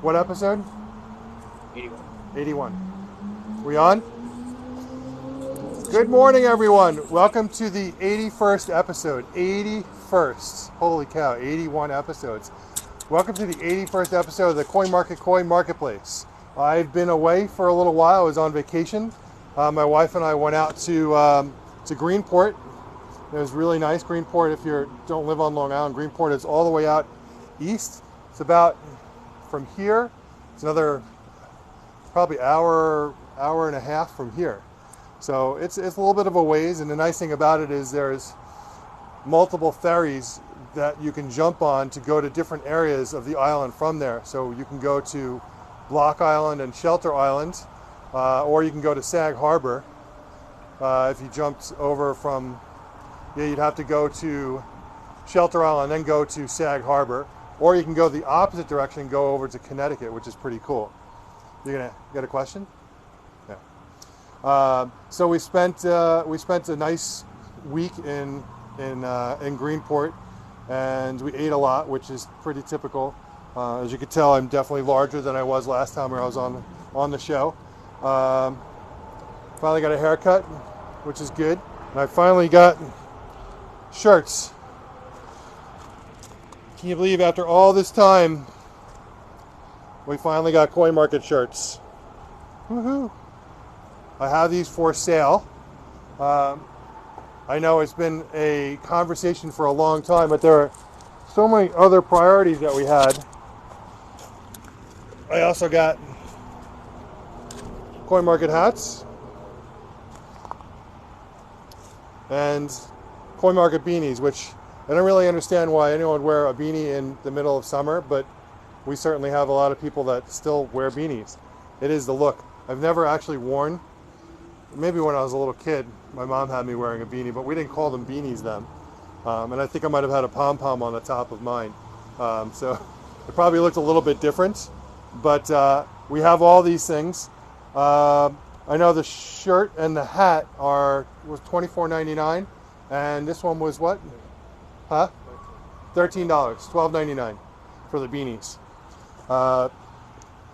What episode? 81. 81. We on? Good morning, everyone. Welcome to the 81st episode. 81st. Holy cow, 81 episodes. Welcome to the 81st episode of the Coin Market Coin Marketplace. I've been away for a little while. I was on vacation. My wife and I went out to Greenport. It was really nice. Greenport, if you don't live on Long Island, Greenport is all the way out east. It's about, from here, it's another probably hour and a half from here. So it's a little bit of a ways, and the nice thing about it is there's multiple ferries that you can jump on to go to different areas of the island from there. So you can go to Block Island and Shelter Island, or you can go to Sag Harbor. If you jumped over from, you'd have to go to Shelter Island, then go to Sag Harbor, or you can go the opposite direction and go over to Connecticut, which is pretty cool. You got a question? Yeah. So we spent a nice week in Greenport, and we ate a lot, which is pretty typical. As you can tell, I'm definitely larger than I was last time I was on the show. Finally got a haircut, which is good, and I finally got shirts. Can you believe after all this time, we finally got Coin Market shirts? Woohoo! I have these for sale. I know it's been a conversation for a long time, but there are so many other priorities that we had. I also got Coin Market hats and Coin Market beanies, which I don't really understand why anyone would wear a beanie in the middle of summer, but we certainly have a lot of people that still wear beanies. It is the look. I've never actually worn, maybe when I was a little kid, my mom had me wearing a beanie, but we didn't call them beanies then. And I think I might have had a pom-pom on the top of mine. So it probably looked a little bit different, but we have all these things. I know the shirt and the hat was $24.99, and this one was what? Huh? $13, $12.99 for the beanies.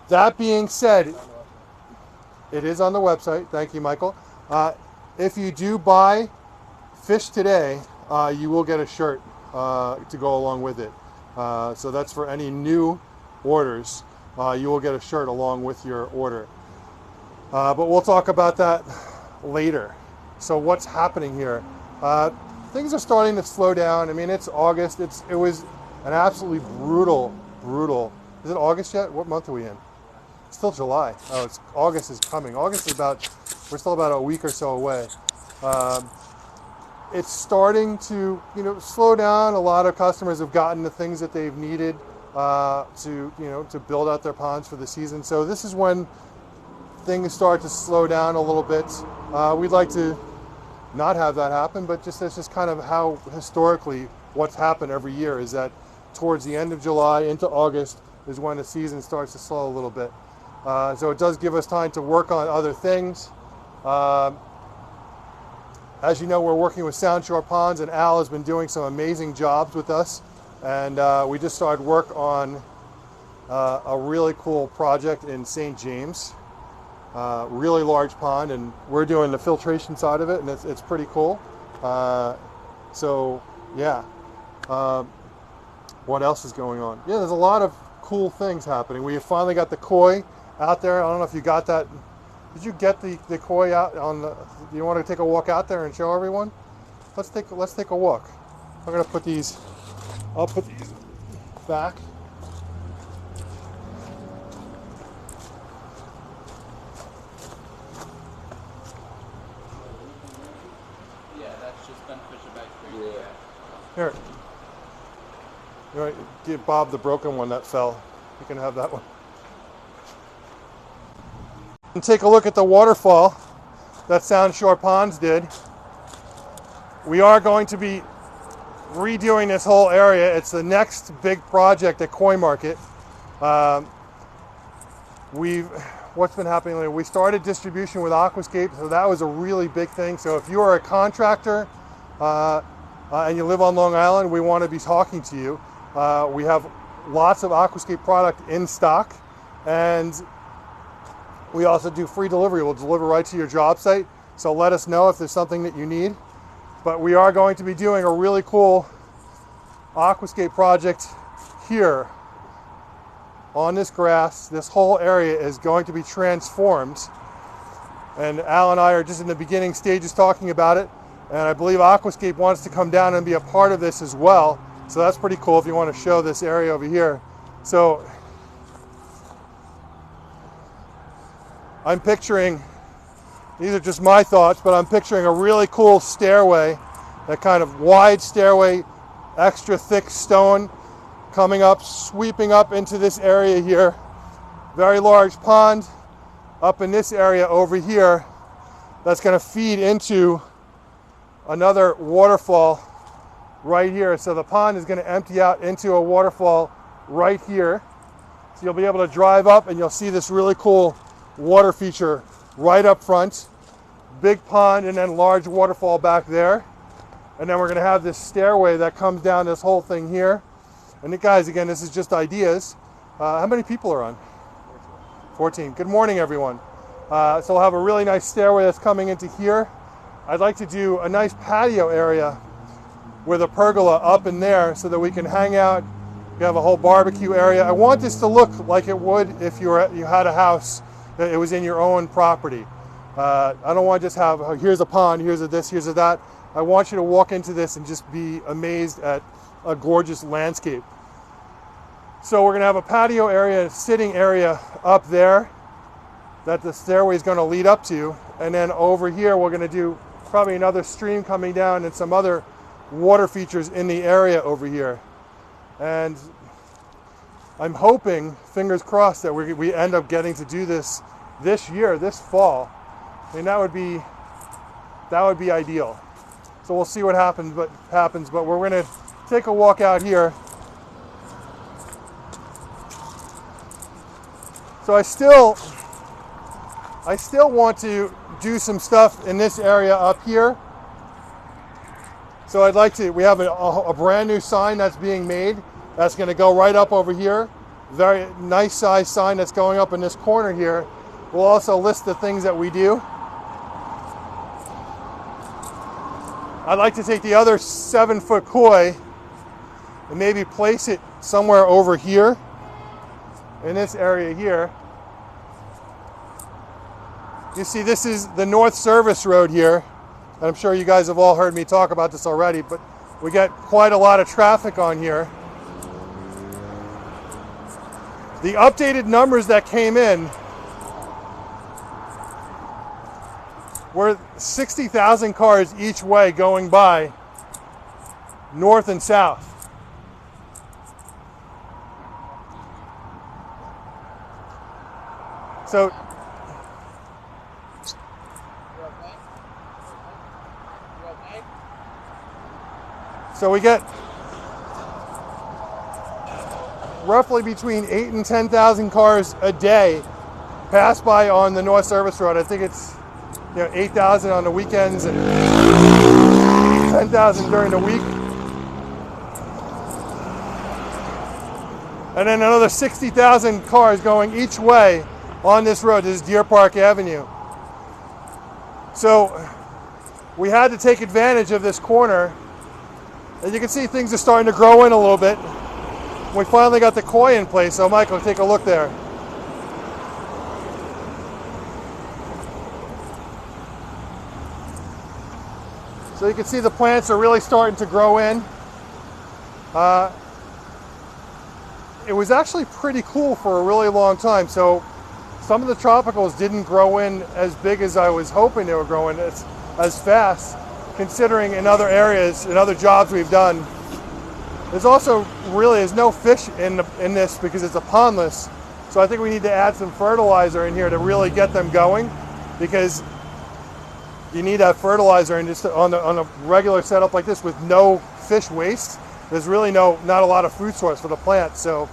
That being said, it is on the website. Thank you, Michael. If you do buy fish today, you will get a shirt to go along with it. So that's for any new orders. You will get a shirt along with your order. But we'll talk about that later. So what's happening here? Things are starting to slow down. I mean, it's August. It was an absolutely brutal. Is it August yet? What month are we in? It's still July. Oh, it's August is coming. August is we're still about a week or so away. It's starting to, slow down. A lot of customers have gotten the things that they've needed to build out their ponds for the season. So this is when things start to slow down a little bit. We'd like to not have that happen, but that's just kind of how historically what's happened every year is that towards the end of July into August is when the season starts to slow a little bit. So it does give us time to work on other things. As you know, we're working with Sound Shore Ponds, and Al has been doing some amazing jobs with us. And we just started work on a really cool project in St. James. Really large pond, and we're doing the filtration side of it, and it's pretty cool. So yeah, what else is going on? Yeah, there's a lot of cool things happening. We finally got the koi out there. I don't know if you got that. Did you get the koi out on the? Do you want to take a walk out there and show everyone? Let's take a walk. I'm gonna put these. I'll put these back. Here. You know, give Bob the broken one that fell. You can have that one. And take a look at the waterfall that Sound Shore Ponds did. We are going to be redoing this whole area. It's the next big project at Coin Market. What's been happening lately? We started distribution with Aquascape, so that was a really big thing. So if you are a contractor and you live on Long Island, we want to be talking to you. We have lots of Aquascape product in stock. And we also do free delivery. We'll deliver right to your job site. So let us know if there's something that you need. But we are going to be doing a really cool aquascape project here on this grass. This whole area is going to be transformed. And Al and I are just in the beginning stages talking about it. And I believe Aquascape wants to come down and be a part of this as well. So that's pretty cool if you want to show this area over here. So I'm picturing, these are just my thoughts, but I'm picturing a really cool stairway, that kind of wide stairway, extra thick stone coming up, sweeping up into this area here. Very large pond up in this area over here that's going to feed into another waterfall right here. So the pond is going to empty out into a waterfall right here. So you'll be able to drive up and you'll see this really cool water feature right up front. Big pond and then large waterfall back there. And then we're going to have this stairway that comes down this whole thing here. And guys, again, this is just ideas. How many people are on? 14. Good morning, everyone. So we'll have a really nice stairway that's coming into here. I'd like to do a nice patio area with a pergola up in there so that we can hang out. You have a whole barbecue area. I want this to look like it would if you had a house that it was in your own property. I don't want to just have, oh, here's a pond, here's a this, here's a that. I want you to walk into this and just be amazed at a gorgeous landscape. So we're going to have a patio area, a sitting area up there that the stairway is going to lead up to. And then over here we're going to do probably another stream coming down and some other water features in the area over here. And I'm hoping, fingers crossed, that we end up getting to do this year, this fall. I mean, that would be ideal. So we'll see what happens, but we're going to take a walk out here. So I still want to do some stuff in this area up here. So I'd like to, we have a brand new sign that's being made that's going to go right up over here. Very nice size sign that's going up in this corner here. We'll also list the things that we do. I'd like to take the other 7-foot koi and maybe place it somewhere over here in this area here. You see, this is the North Service Road here. And I'm sure you guys have all heard me talk about this already, but we get quite a lot of traffic on here. The updated numbers that came in were 60,000 cars each way going by, north and south. So we get roughly between 8,000 and 10,000 cars a day pass by on the North Service Road. I think it's 8,000 on the weekends and 10,000 during the week. And then another 60,000 cars going each way on this road. This is Deer Park Avenue. So we had to take advantage of this corner. As you can see, things are starting to grow in a little bit. We finally got the koi in place, so Michael, take a look there. So you can see the plants are really starting to grow in. It was actually pretty cool for a really long time. So some of the tropicals didn't grow in as big as I was hoping they would grow in as fast, considering in other areas, in other jobs we've done. There's also there's no fish in this because it's a pondless. So I think we need to add some fertilizer in here to really get them going, because you need that fertilizer, and just on a regular setup like this with no fish waste, there's really not a lot of food source for the plant. So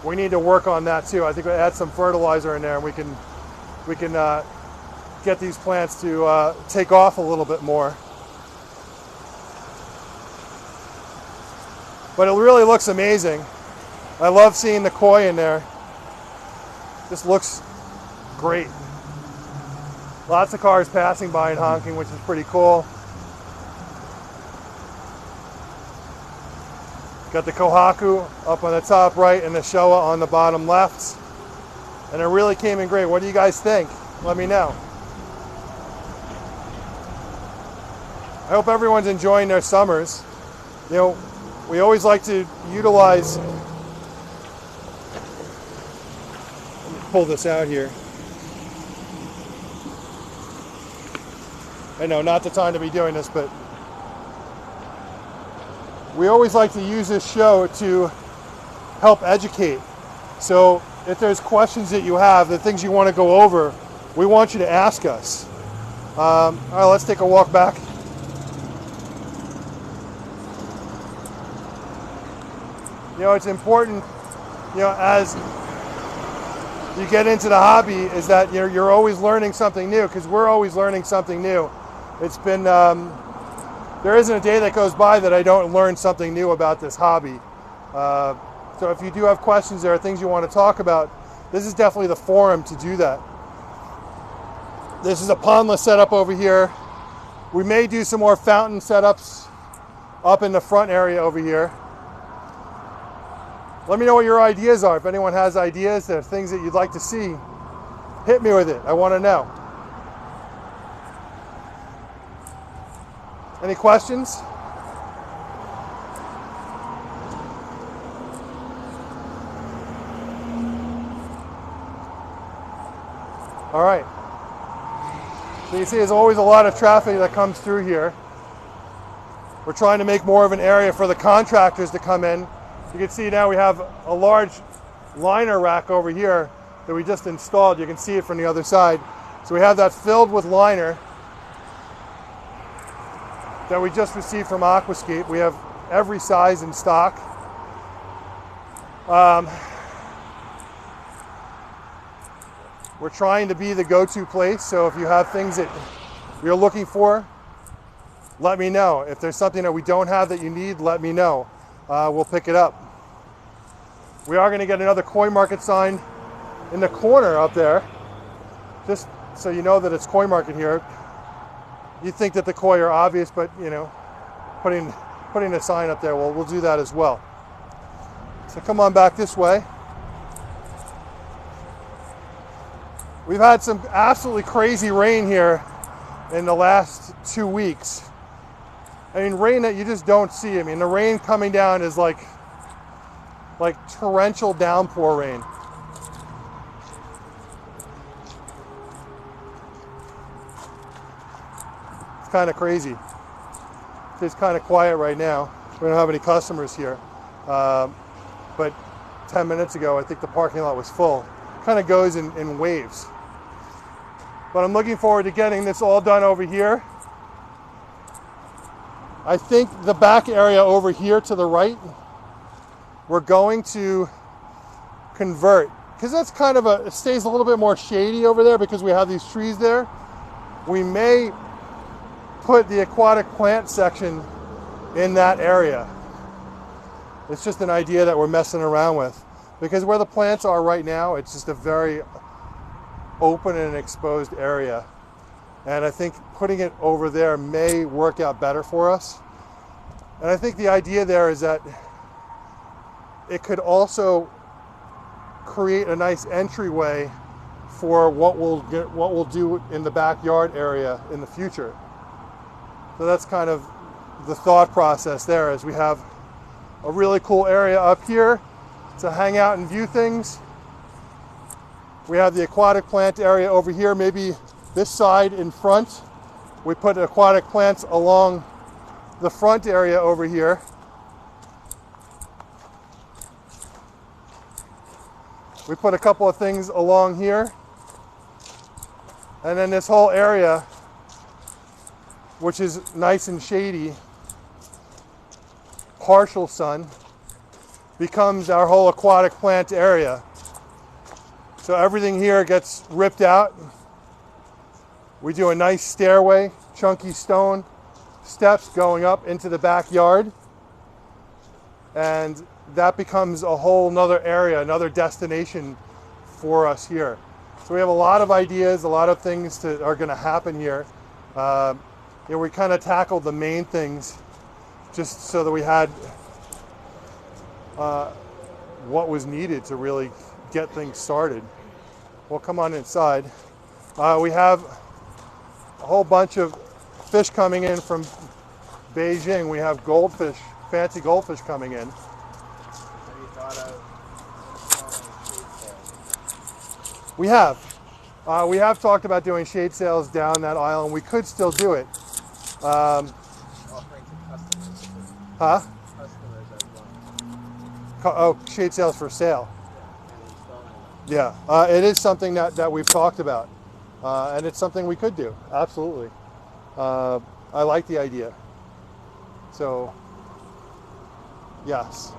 we need to work on that too. I think we add some fertilizer in there, and we can get these plants to take off a little bit more. But it really looks amazing. I love seeing the koi in there. Just looks great. Lots of cars passing by and honking, which is pretty cool. Got the Kohaku up on the top right and the Showa on the bottom left. And it really came in great. What do you guys think? Let me know. I hope everyone's enjoying their summers. You know, we always like to utilize, let me pull this out here. I know, not the time to be doing this, but we always like to use this show to help educate. So if there's questions that you have, the things you want to go over, we want you to ask us. All right, let's take a walk back. You know, it's important, you know, as you get into the hobby, is that you're always learning something new, because we're always learning something new. It's been, there isn't a day that goes by that I don't learn something new about this hobby. So if you do have questions, there are things you want to talk about, this is definitely the forum to do that. This is a pondless setup over here. We may do some more fountain setups up in the front area over here. Let me know what your ideas are. If anyone has ideas, there are things that you'd like to see, hit me with it. I want to know. Any questions? All right. So you see there's always a lot of traffic that comes through here. We're trying to make more of an area for the contractors to come in. You can see now we have a large liner rack over here that we just installed. You can see it from the other side. So we have that filled with liner that we just received from Aquascape. We have every size in stock. We're trying to be the go-to place, so if you have things that you're looking for, let me know. If there's something that we don't have that you need, let me know. We'll pick it up. We are going to get another Koi Market sign in the corner up there, just so you know that it's Koi Market here. You'd think that the koi are obvious, but you know, putting a sign up there, we'll do that as well. So come on back this way. We've had some absolutely crazy rain here in the last 2 weeks. I mean, rain that you just don't see. I mean, the rain coming down is like torrential downpour rain. It's kind of crazy. It's kind of quiet right now. We don't have any customers here. But 10 minutes ago, I think the parking lot was full. Kind of goes in waves. But I'm looking forward to getting this all done over here. I think the back area over here to the right, we're going to convert, because that's kind of it stays a little bit more shady over there because we have these trees there. We may put the aquatic plant section in that area. It's just an idea that we're messing around with, because where the plants are right now, it's just a very open and exposed area. And I think putting it over there may work out better for us. And I think the idea there is that it could also create a nice entryway for what we'll do in the backyard area in the future. So that's kind of the thought process there, as we have a really cool area up here to hang out and view things. We have the aquatic plant area over here, maybe this side in front. We put aquatic plants along the front area over here. We put a couple of things along here. And then this whole area, which is nice and shady, partial sun, becomes our whole aquatic plant area. So everything here gets ripped out. We do a nice stairway, chunky stone steps going up into the backyard. And that becomes a whole nother area, another destination for us here. So we have a lot of ideas, a lot of things that are going to happen here. We kind of tackled the main things just so that we had what was needed to really get things started. Well, come on inside. We have a whole bunch of fish coming in from Beijing. We have goldfish, fancy goldfish coming in. Have you thought of installing shade sails? We have. We have talked about doing shade sails down that aisle, and we could still do it. Offering to customers. Huh? Customers as well. Oh, shade sails for sale. And installing them. Yeah, it is something that we've talked about, and it's something we could do. Absolutely. I like the idea. So, yes.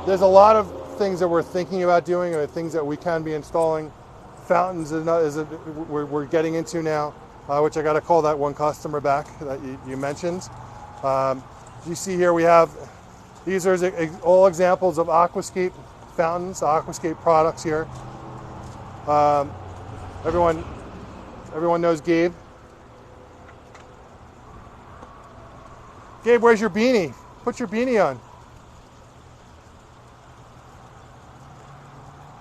There's a lot of things that we're thinking about doing, or things that we can be installing. Fountains we're getting into now, which I got to call that one customer back that you mentioned. You see here we have, these are all examples of aquascape fountains, aquascape products here. Everyone knows Gabe. Gabe, where's your beanie? Put your beanie on.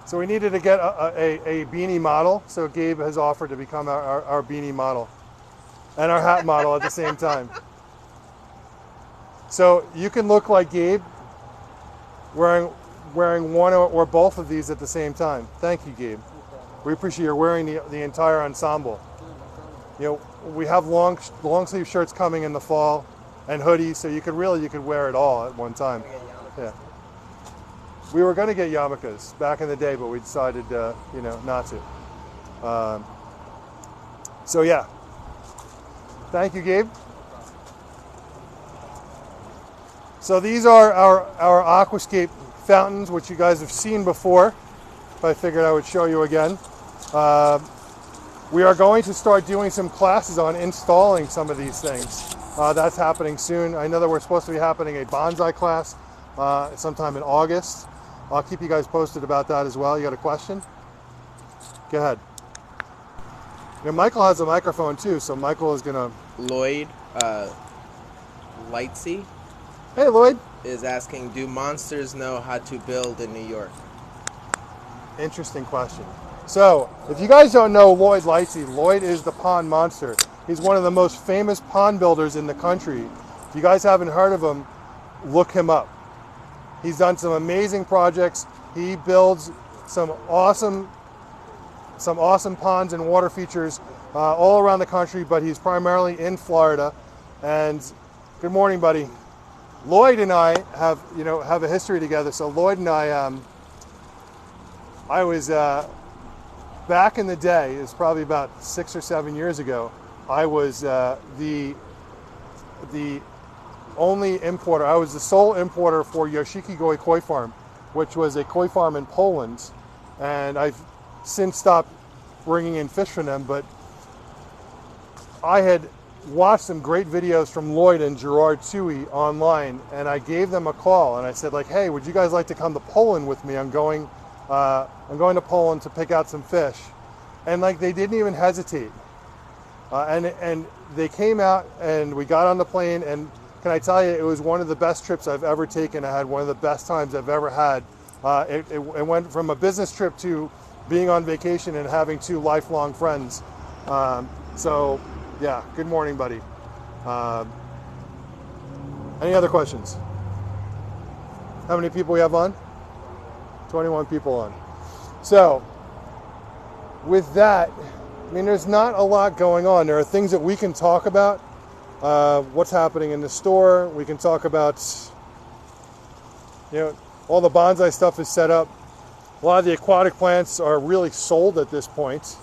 So we needed to get a beanie model, so Gabe has offered to become our beanie model and our hat model at the same time. So you can look like Gabe wearing one or both of these at the same time. Thank you, Gabe. We appreciate you wearing the entire ensemble. You know, we have long sleeve shirts coming in the fall and hoodies, so you could wear it all at one time. Yeah. We were going to get yarmulkes back in the day, but we decided, not to. So yeah. Thank you, Gabe. So these are our aquascape fountains, which you guys have seen before. But I figured I would show you again. We are going to start doing some classes on installing some of these things. That's happening soon. I know that we're supposed to be having a bonsai class sometime in August. I'll keep you guys posted about that as well. You got a question? Go ahead. Michael has a microphone too, so Michael is gonna. Lloyd Lightsey Hey, Lloyd. is asking, do monsters know how to build in New York? Interesting question. So, if you guys don't know Lloyd Lightsey, Lloyd is the pond monster. He's one of the most famous pond builders in the country. If you guys haven't heard of him, look him up. He's done some amazing projects. He builds some awesome ponds and water features all around the country, but he's primarily in Florida. And good morning, buddy. Lloyd and I have a history together. So Lloyd and I was back in the day. It's probably about 6 or 7 years ago. I was the only importer. I was the sole importer for Yoshiki Goi Koi Farm, which was a koi farm in Poland, and I've since stopped bringing in fish from them. But I had watched some great videos from Lloyd and Gerard Tsui online, and I gave them a call and I said, like, hey, would you guys like to come to Poland with me? I'm going to Poland to pick out some fish. And like, they didn't even hesitate. And they came out and we got on the plane, and can I tell you, it was one of the best trips I've ever taken. I had one of the best times I've ever had. It went from a business trip to being on vacation and having two lifelong friends. So yeah, good morning, buddy. Any other questions? How many people we have on? 21 people on. So with that, I mean, there's not a lot going on. There are things that we can talk about. What's happening in the store. We can talk about, all the bonsai stuff is set up. A lot of the aquatic plants are really sold at this point.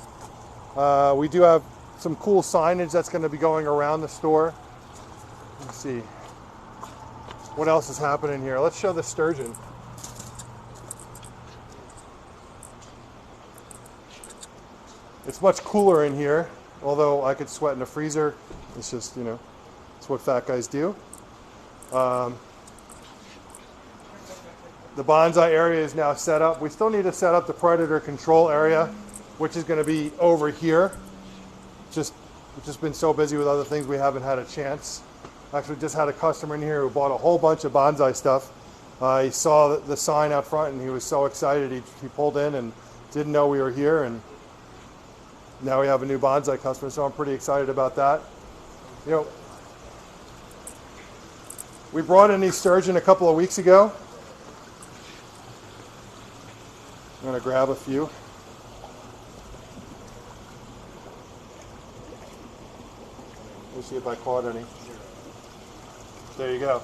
We do have some cool signage that's going to be going around the store. Let's see. What else is happening here? Let's show the sturgeon. It's much cooler in here, although I could sweat in the freezer. It's just, it's what fat guys do. The The bonsai area is now set up. We still need to set up the predator control area, which is going to be over here. We've just been so busy with other things we haven't had a chance. Actually, just had a customer in here who bought a whole bunch of bonsai stuff. He saw the sign out front and he was so excited. He pulled in and didn't know we were here, and now we have a new bonsai customer, so I'm pretty excited about that. You know, we brought in these sturgeon a couple of weeks ago. I'm going to grab a few. Let me see if I caught any. There you go.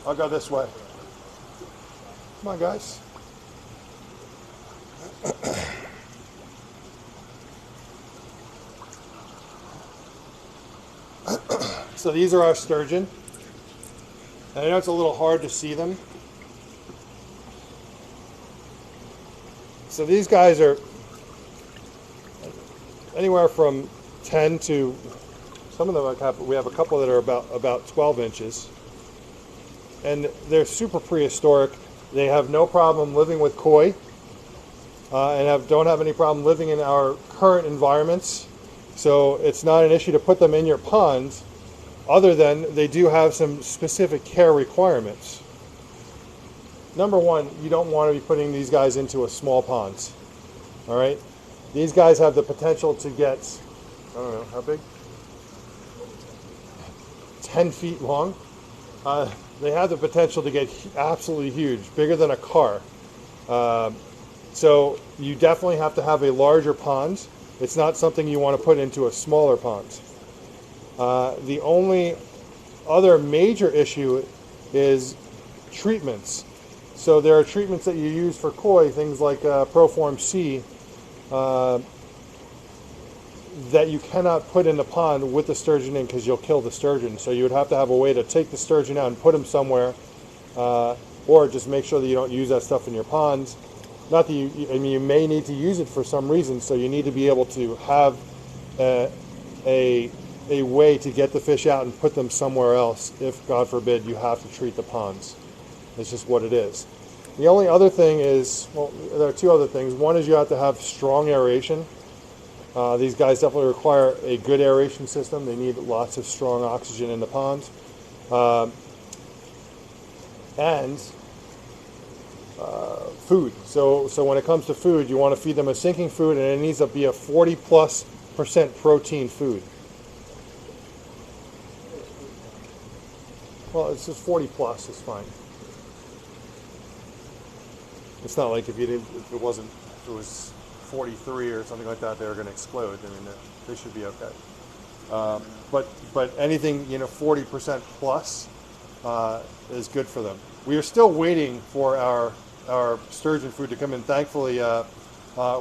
I'll go this way. Come on, guys. So these are our sturgeon. And I know it's a little hard to see them. So these guys are anywhere from 10 to, some of them we have a couple that are about 12 inches. And they're super prehistoric. They have no problem living with koi, and don't have any problem living in our current environments. So it's not an issue to put them in your ponds, other than they do have some specific care requirements. Number one, you don't want to be putting these guys into a small ponds. All right? These guys have the potential to get, I don't know, how big? 10 feet long. They have the potential to get absolutely huge, bigger than a car. So you definitely have to have a larger pond. It's not something you want to put into a smaller pond. The only other major issue is treatments. So there are treatments that you use for koi, things like Proform C, that you cannot put in the pond with the sturgeon in because you'll kill the sturgeon. So you would have to have a way to take the sturgeon out and put him somewhere, or just make sure that you don't use that stuff in your ponds. Not that I mean, you may need to use it for some reason, so you need to be able to have a way to get the fish out and put them somewhere else if, God forbid, you have to treat the ponds. It's just what it is. The only other thing is, well, there are two other things. One is you have to have strong aeration. These guys definitely require a good aeration system. They need lots of strong oxygen in the pond. And food. So when it comes to food, you want to feed them a sinking food, and it needs to be a 40+% protein food. Well, it's just 40 plus is fine. It's not like if it was 43 or something like that, they were going to explode. I mean, they should be okay. But anything 40% plus is good for them. We are still waiting for our sturgeon food to come in. Thankfully,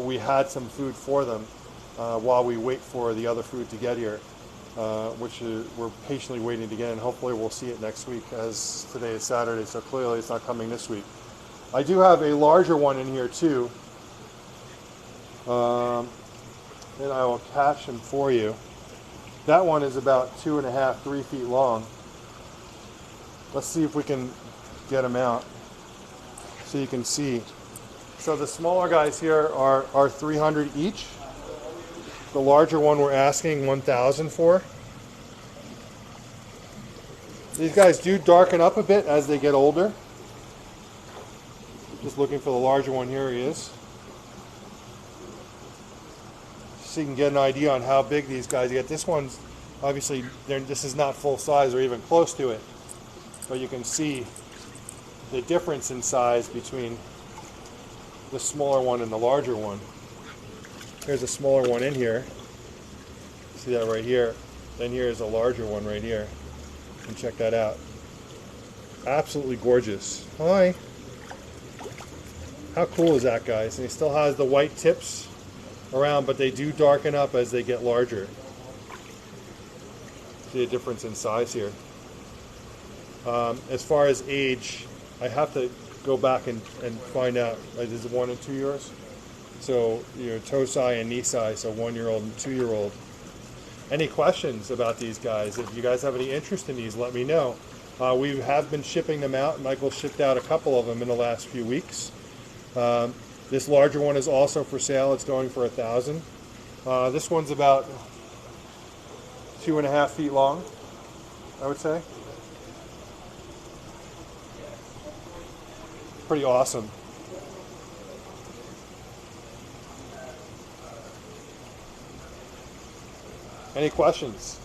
we had some food for them while we wait for the other food to get here, which we're patiently waiting to get, and hopefully we'll see it next week, as today is Saturday, so clearly it's not coming this week. I do have a larger one in here too, and I will catch him for you. That one is about 2.5, 3 feet long. Let's see if we can get him out so you can see. So the smaller guys here are 300 each. The larger one we're asking 1,000 for. These guys do darken up a bit as they get older. Just looking for the larger one. Here he is. So you can get an idea on how big these guys get. This one's obviously, this is not full size or even close to it, but you can see the difference in size between the smaller one and the larger one. Here's a smaller one in here. See that right here? Then here's a larger one right here. You can check that out. Absolutely gorgeous. Hi. How cool is that, guys? And he still has the white tips around, but they do darken up as they get larger. See a difference in size here. As far as age, I have to go back and find out. Is it 1 and 2 years? So, Tosai and Nisai, so 1-year-old and 2-year-old. Any questions about these guys? If you guys have any interest in these, let me know. We have been shipping them out. Michael shipped out a couple of them in the last few weeks. This larger one is also for sale. It's going for $1,000. This one's about 2.5 feet long, I would say. Pretty awesome. Any questions?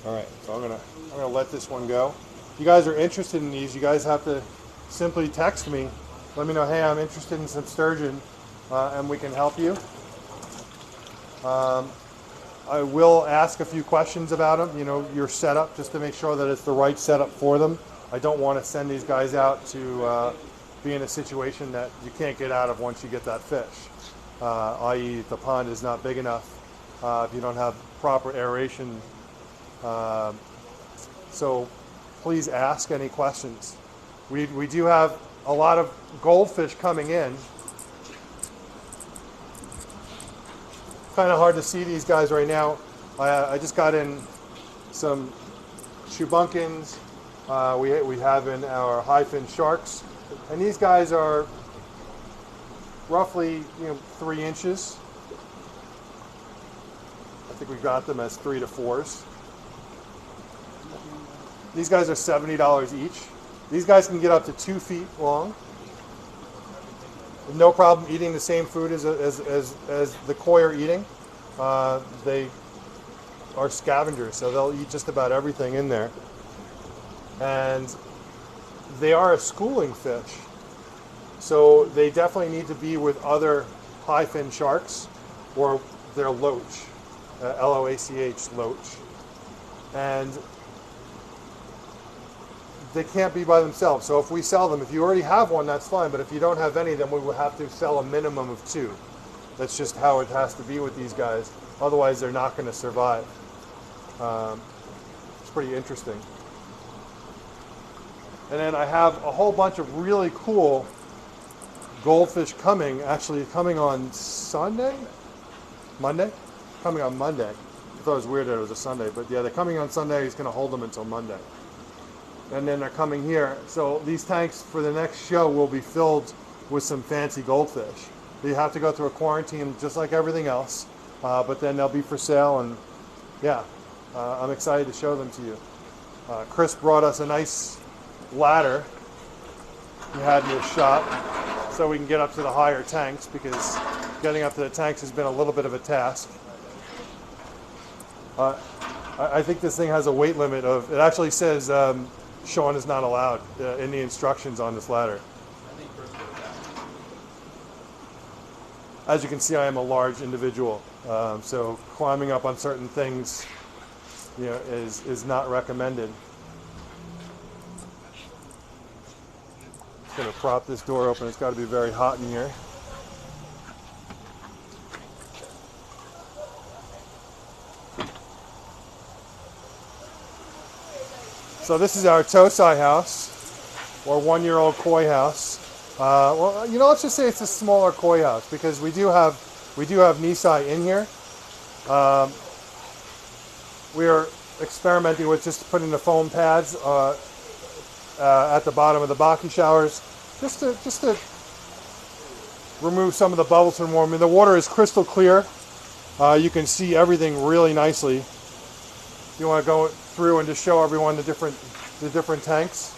All right, so I'm gonna let this one go. If you guys are interested in these, you guys have to simply text me. Let me know, hey, I'm interested in some sturgeon, and we can help you. I will ask a few questions about them, you know, your setup, just to make sure that it's the right setup for them. I don't want to send these guys out to be in a situation that you can't get out of once you get that fish, i.e. the pond is not big enough, if you don't have proper aeration. So please ask any questions. We do have a lot of goldfish coming in. Kind of hard to see these guys right now. I just got in some chubunkins. We have in our high fin sharks, and these guys are roughly 3 inches. I think we've got them as 3 to 4s. These guys are $70 each. These guys can get up to 2 feet long. No problem eating the same food as the koi are eating. They are scavengers, so they'll eat just about everything in there. And they are a schooling fish, so they definitely need to be with other high fin sharks, or they're loach, L-O-A-C-H, loach. And they can't be by themselves. So if we sell them, if you already have one, that's fine. But if you don't have any, then we will have to sell a minimum of 2. That's just how it has to be with these guys. Otherwise, they're not going to survive. It's pretty interesting. And then I have a whole bunch of really cool goldfish coming, actually coming on Sunday? Monday? Coming on Monday. I thought it was weird that it was a Sunday, but yeah, they're coming on Sunday. He's going to hold them until Monday. And then they're coming here. So these tanks for the next show will be filled with some fancy goldfish. You have to go through a quarantine just like everything else, but then they'll be for sale, and yeah, I'm excited to show them to you. Chris brought us a nice ladder he had in his shop so we can get up to the higher tanks, because getting up to the tanks has been a little bit of a task. I think this thing has a weight limit of, it actually says Sean is not allowed in the instructions on this ladder. As you can see, I am a large individual, so climbing up on certain things, is not recommended. Just gonna prop this door open. It's got to be very hot in here. So this is our Tosai house, or 1-year-old koi house. Well, let's just say it's a smaller koi house, because we do have Nisai in here. We are experimenting with just putting the foam pads at the bottom of the Baki showers, just to remove some of the bubbles from warm. And the water is crystal clear. You can see everything really nicely. You want to go through and just show everyone the different tanks.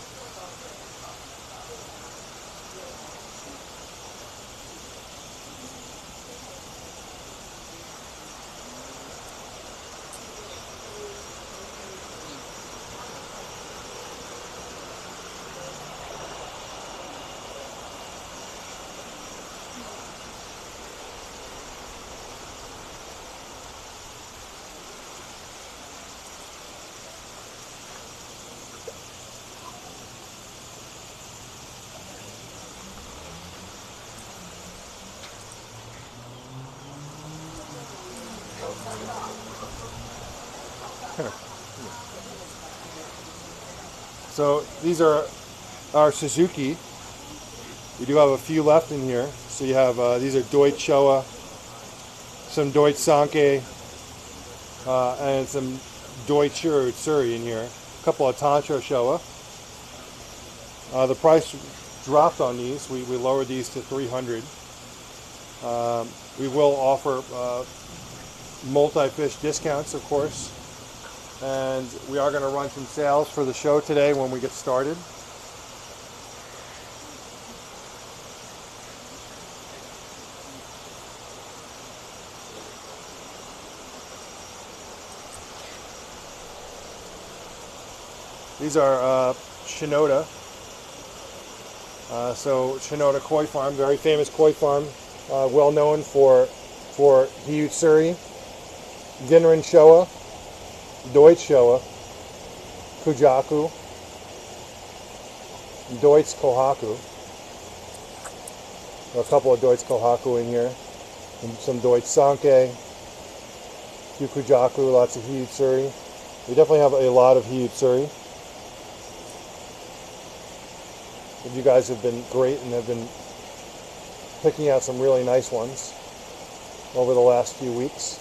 So these are our Suzuki. We do have a few left in here. So you have these are Deutsch Showa, some Deutsch Sanke, and some Deutscher Utsuri in here. A couple of Tancho Showa. The price dropped on these. We lowered these to 300. We will offer multi-fish discounts, of course. And we are going to run some sales for the show today when we get started. These are Shinoda. So Shinoda Koi Farm, very famous koi farm, well known for Hiyutsuri, Ginrin Showa, Deutsch Showa, Kujaku, Deutsch Kohaku. A couple of Deutsch Kohaku in here, and some Deutsch Sanke, few Kujaku, lots of Hiyutsuri. We definitely have a lot of Hiyutsuri. You guys have been great and have been picking out some really nice ones over the last few weeks.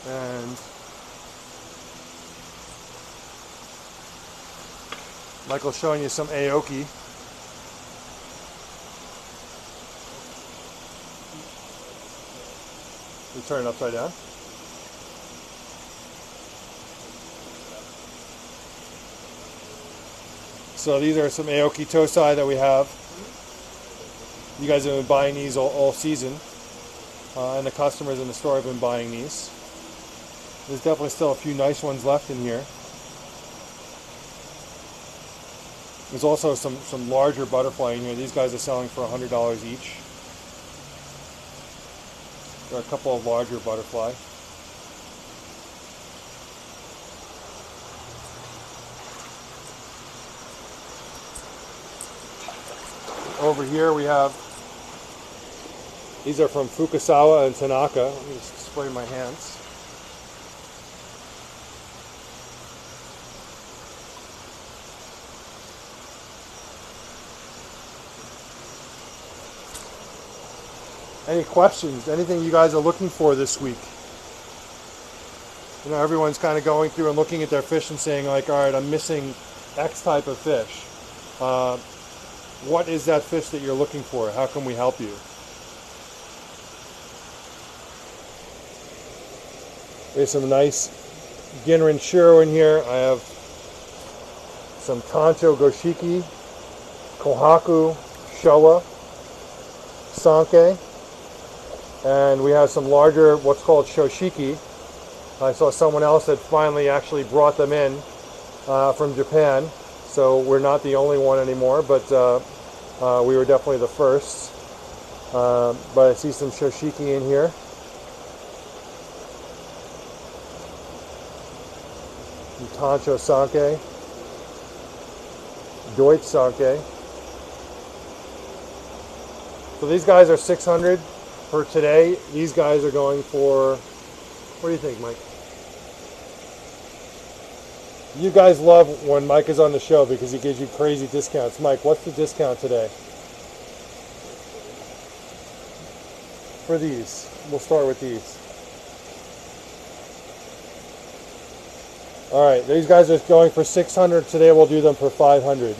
And Michael's showing you some Aoki. You turn it upside down. So these are some Aoki Tosai that we have. You guys have been buying these all season, and the customers in the store have been buying these. There's definitely still a few nice ones left in here. There's also some larger butterfly in here. These guys are selling for $100 each. There are a couple of larger butterfly. Over here we have, these are from Fukasawa and Tanaka. Let me just spray my hands. Any questions? Anything you guys are looking for this week? You know, everyone's kind of going through and looking at their fish and saying like, all right, I'm missing X type of fish. What is that fish that you're looking for? How can we help you? There's some nice Ginrin Shiro in here. I have some Tancho Goshiki, Kohaku, Showa, Sanke, and we have some larger, what's called Shoshiki. I saw someone else that finally actually brought them in from Japan. So we're not the only one anymore, but we were definitely the first. But I see some Shoshiki in here. Tancho Sanke. Deutsch Sanke. So these guys are 600 for today. These guys are going for, what do you think, Mike? You guys love when Mike is on the show because he gives you crazy discounts. Mike, what's the discount today? For these. We'll start with these. Alright, these guys are going for 600 today. We'll do them for 500.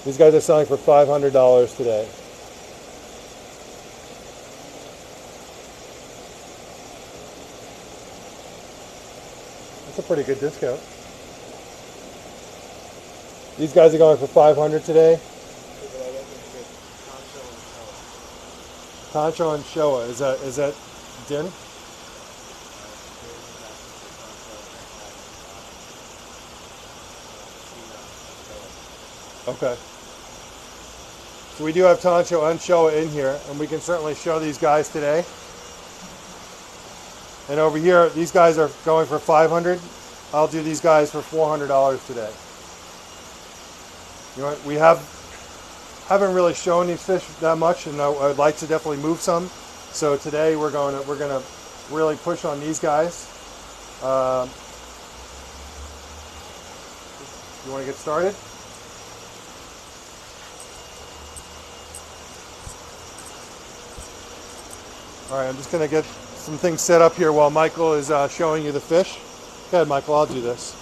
These guys are selling for $500 today. That's a pretty good discount. These guys are going for 500 today. Tancho and Showa. Is that Din? Okay. So we do have Tancho and Showa in here, and we can certainly show these guys today. And over here, these guys are going for 500. I'll do these guys for $400 today. You know, we haven't really shown these fish that much, and I'd like to definitely move some. So today we're gonna really push on these guys. You want to get started? All right, I'm just gonna get some things set up here while Michael is showing you the fish. Go ahead, Michael, I'll do this.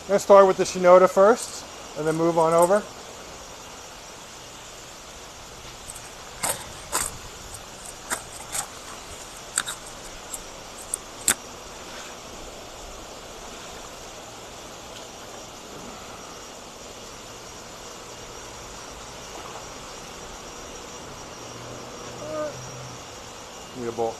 I'm going to start with the Shinoda first and then move on over. Need a bowl.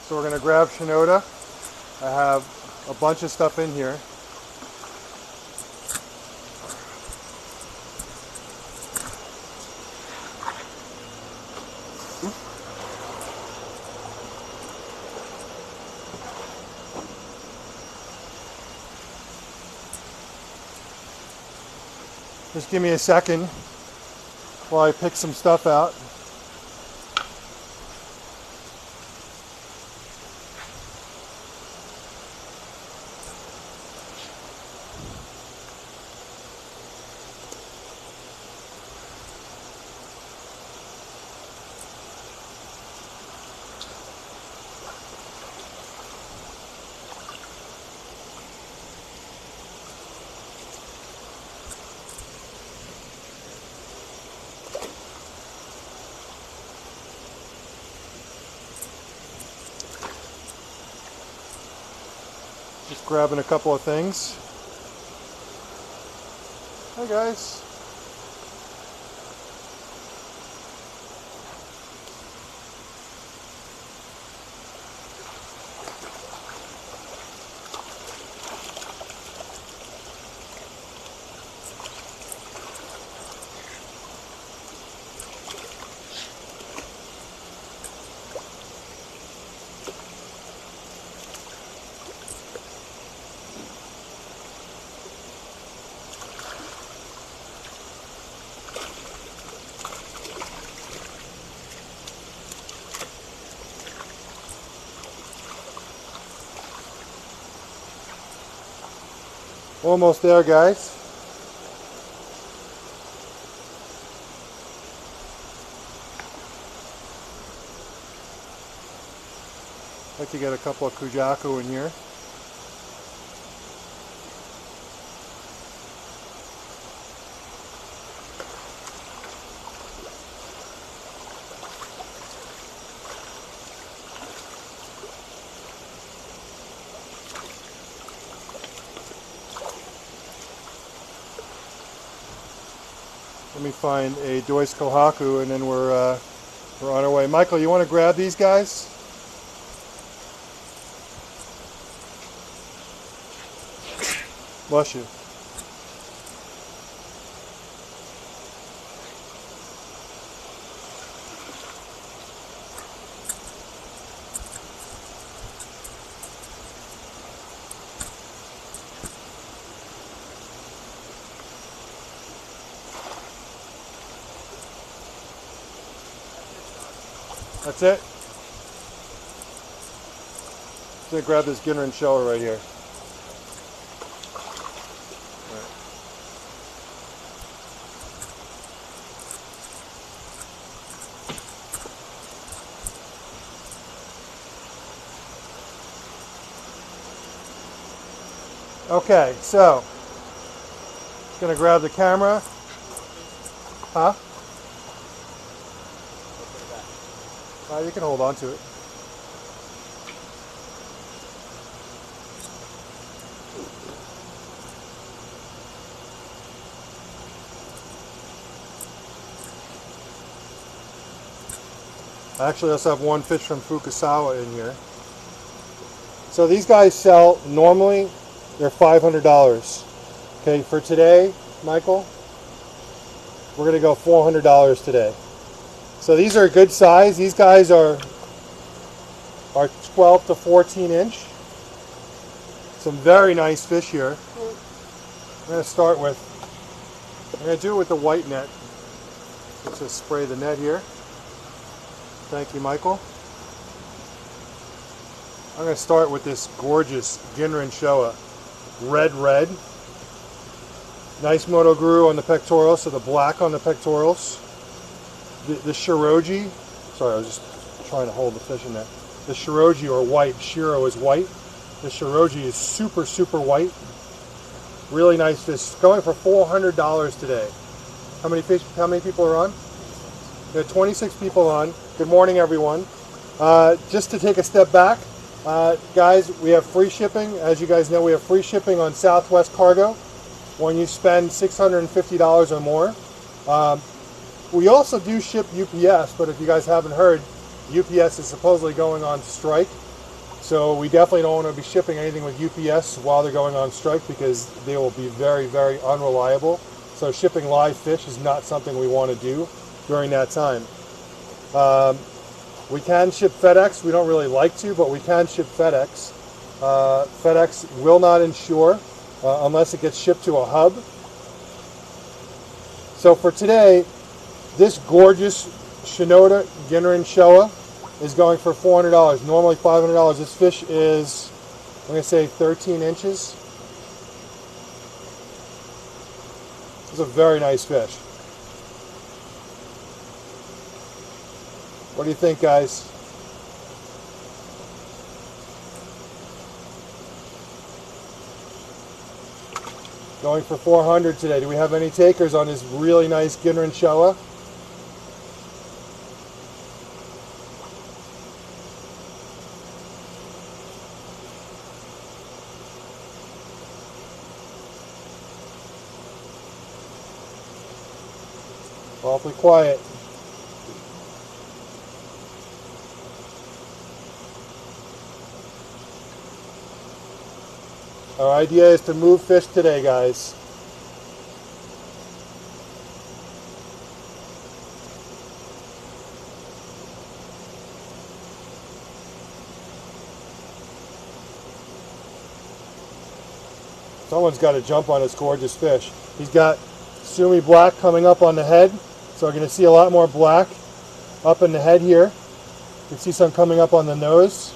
So we're going to grab Shinoda. I have a bunch of stuff in here. Just give me a second while I pick some stuff out. Just grabbing a couple of things. Hi guys. Almost there, guys. I'd like to get a couple of Kujaku in here. Let me find a Dois Kohaku and then we're on our way. Michael, you want to grab these guys? Bless you. That's it. I'm gonna grab this Ginner and Showa right here. Okay, so gonna grab the camera. Huh? You can hold on to it. I actually also have one fish from Fukusawa in here. So these guys sell, normally they're $500. Okay, for today, Michael, we're gonna go $400 today. So these are a good size. These guys are 12 to 14 inch. Some very nice fish here. I'm gonna start with, I'm gonna do it with the white net. Let's just spray the net here. Thank you, Michael. I'm going to start with this gorgeous Ginner and Showa red. Nice Motoguru on the pectorals, so the black on the pectorals. The Shiroji, sorry, I was just trying to hold the fish in there. The Shiroji, or white, Shiro is white. The Shiroji is super white. Really nice fish. Going for $400 today. How many people are on? There are 26 people on. Good morning, everyone. Just to take a step back, guys, we have free shipping. As you guys know, we have free shipping on Southwest Cargo when you spend $650 or more. We also do ship UPS, but if you guys haven't heard, UPS is supposedly going on strike. So we definitely don't want to be shipping anything with UPS while they're going on strike because they will be very unreliable. So shipping live fish is not something we want to do during that time. We can ship FedEx. We don't really like to, but we can ship FedEx. FedEx will not insure unless it gets shipped to a hub. So for today, this gorgeous Shinoda Ginner and Showa is going for $400. Normally $500. This fish is, I'm going to say 13 inches. It's a very nice fish. What do you think, guys? Going for $400 today. Do we have any takers on this really nice Ginner and Showa? Awfully quiet. Our idea is to move fish today, guys. Someone's got to jump on this gorgeous fish. He's got Sumi black coming up on the head, so we're going to see a lot more black up in the head here. You can see some coming up on the nose.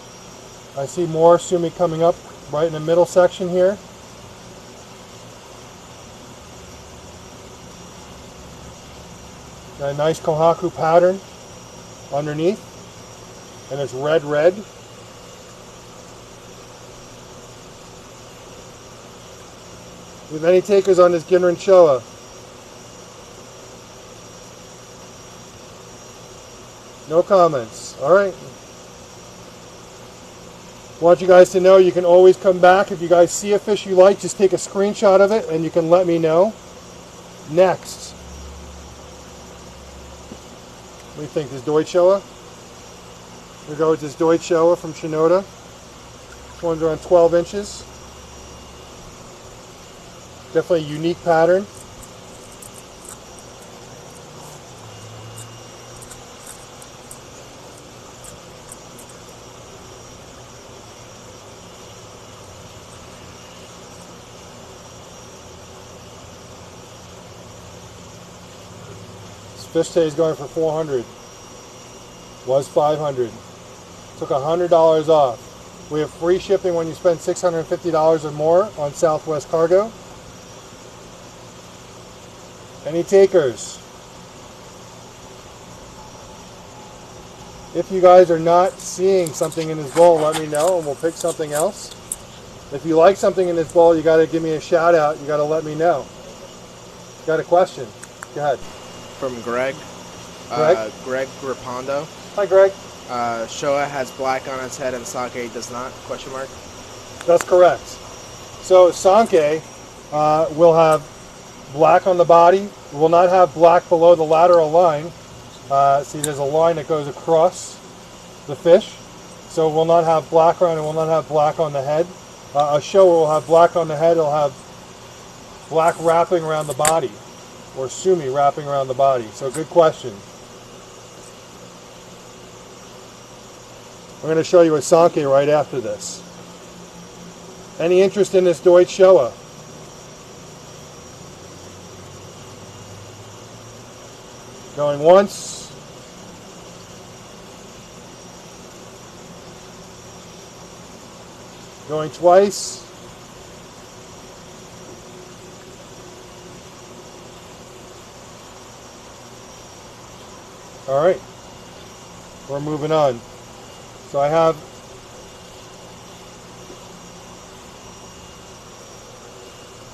I see more Sumi coming up right in the middle section here. Got a nice Kohaku pattern underneath, and it's red. With any takers on this Ginner and Showa? No comments. All right. Want you guys to know you can always come back. If you guys see a fish you like, just take a screenshot of it and you can let me know. Next. What do you think? This Deutsche Showa? We go with this Deutsche Showa from Shinoda. This one's around 12 inches. Definitely a unique pattern. Fish today is going for $400. Was $500. Took $100 off. We have free shipping when you spend $650 or more on Southwest Cargo. Any takers? If you guys are not seeing something in this bowl, let me know and we'll pick something else. If you like something in this bowl, you got to give me a shout out. You got to let me know. Got a question? Go ahead. From Greg. Greg? Greg Rapondo. Hi, Greg. Showa has black on its head and Sake does not? Question mark. That's correct. So Sankei will have black on the body. Will not have black below the lateral line. See, there's a line that goes across the fish. So it will not have black on it. Will not have black on the head. A Showa will have black on the head. It'll have black wrapping around the body, or sumi wrapping around the body. So good question. I'm going to show you a Sankei right after this. Any interest in this Deutsch Showa? Going once. Going twice. All right, we're moving on. So I have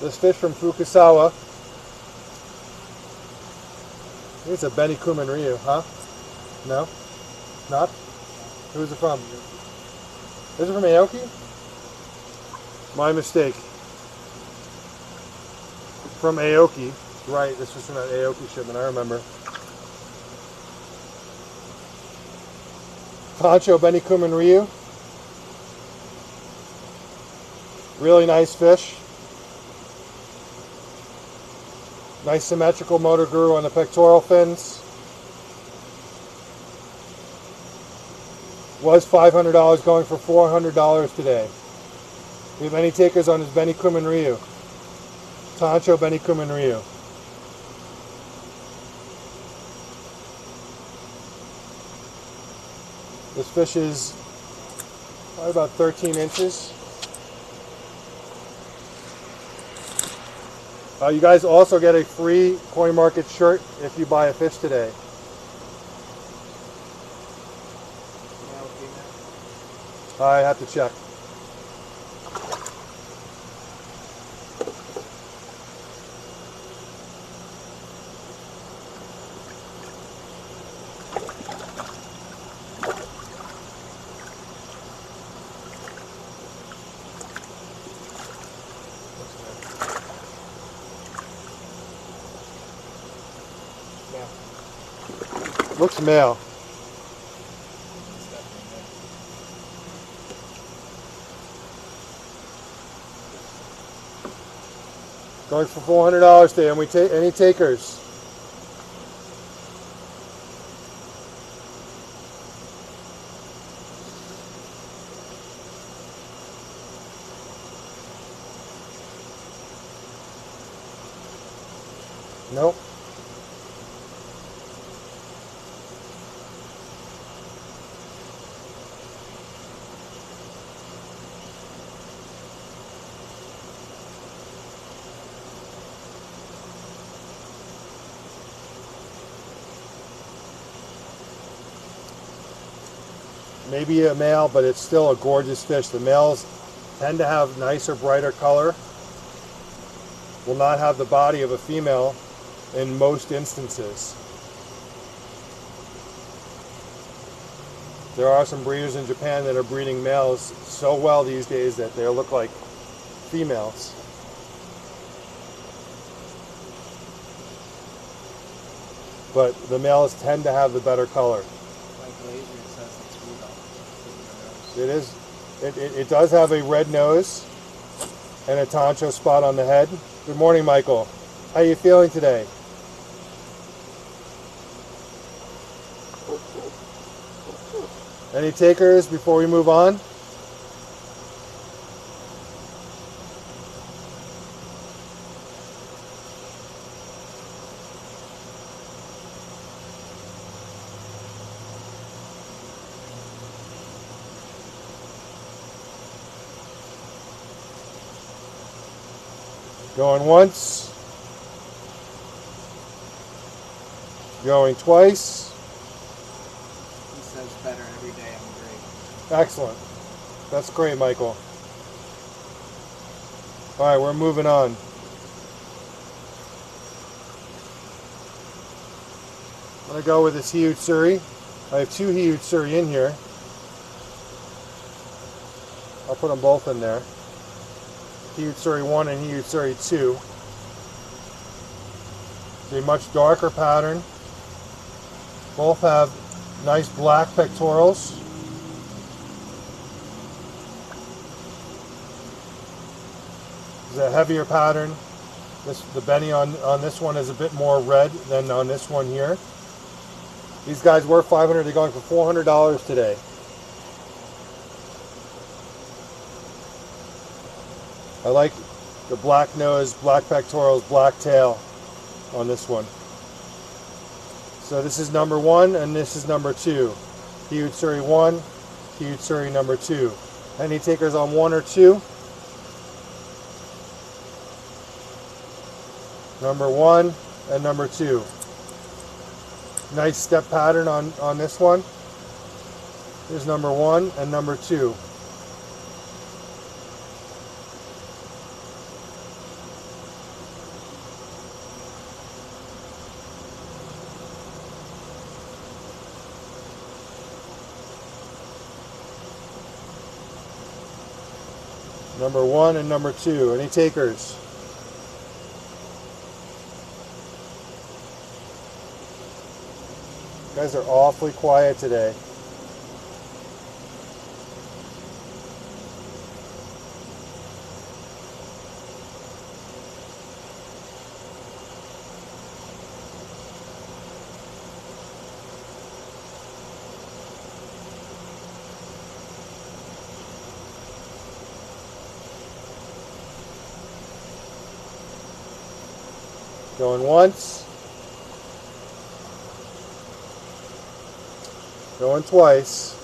this fish from Fukusawa. I think it's a Benikumen Ryu, huh? No? Not? Who's it from? Is it from Aoki? My mistake. From Aoki. Right, this was from that Aoki shipment, I remember. Tancho Benikumen Ryu. Really nice fish. Nice symmetrical motor groove on the pectoral fins. Was $500, going for $400 today. We have any takers on his Benikumen Ryu? Tancho Benikumen Ryu. This fish is probably about 13 inches. You guys also get a free Coin Market shirt if you buy a fish today. I have to check. Looks male. Going for $400 today, and we take any takers? Nope. Maybe a male, but it's still a gorgeous fish. The males tend to have nicer, brighter color. Will not have the body of a female in most instances. There are some breeders in Japan that are breeding males so well these days that they look like females. But the males tend to have the better color. It is. It does have a red nose and a tancho spot on the head. Good morning, Michael. How are you feeling today? Any takers before we move on? Going once. Going twice. He says better every day. I'm great. Excellent. That's great, Michael. All right, we're moving on. I'm going to go with this Hiyutsuri. I have two Hiyutsuri in here. I'll put them both in there. Hiyutsuri 1 and Hiyutsuri 2. It's a much darker pattern. Both have nice black pectorals. It's a heavier pattern. The Benny on this one is a bit more red than on this one here. These guys were $500. They're going for $400 today. I like the black nose, black pectorals, black tail on this one. So this is number 1 and this is number 2. Hiyutsuri 1, Hiyutsuri number 2. Any takers on 1 or 2? Number 1 and number 2. Nice step pattern on this one. Here's number 1 and number 2. Number 1 and number 2. Any takers? You guys are awfully quiet today. Going once. Going twice.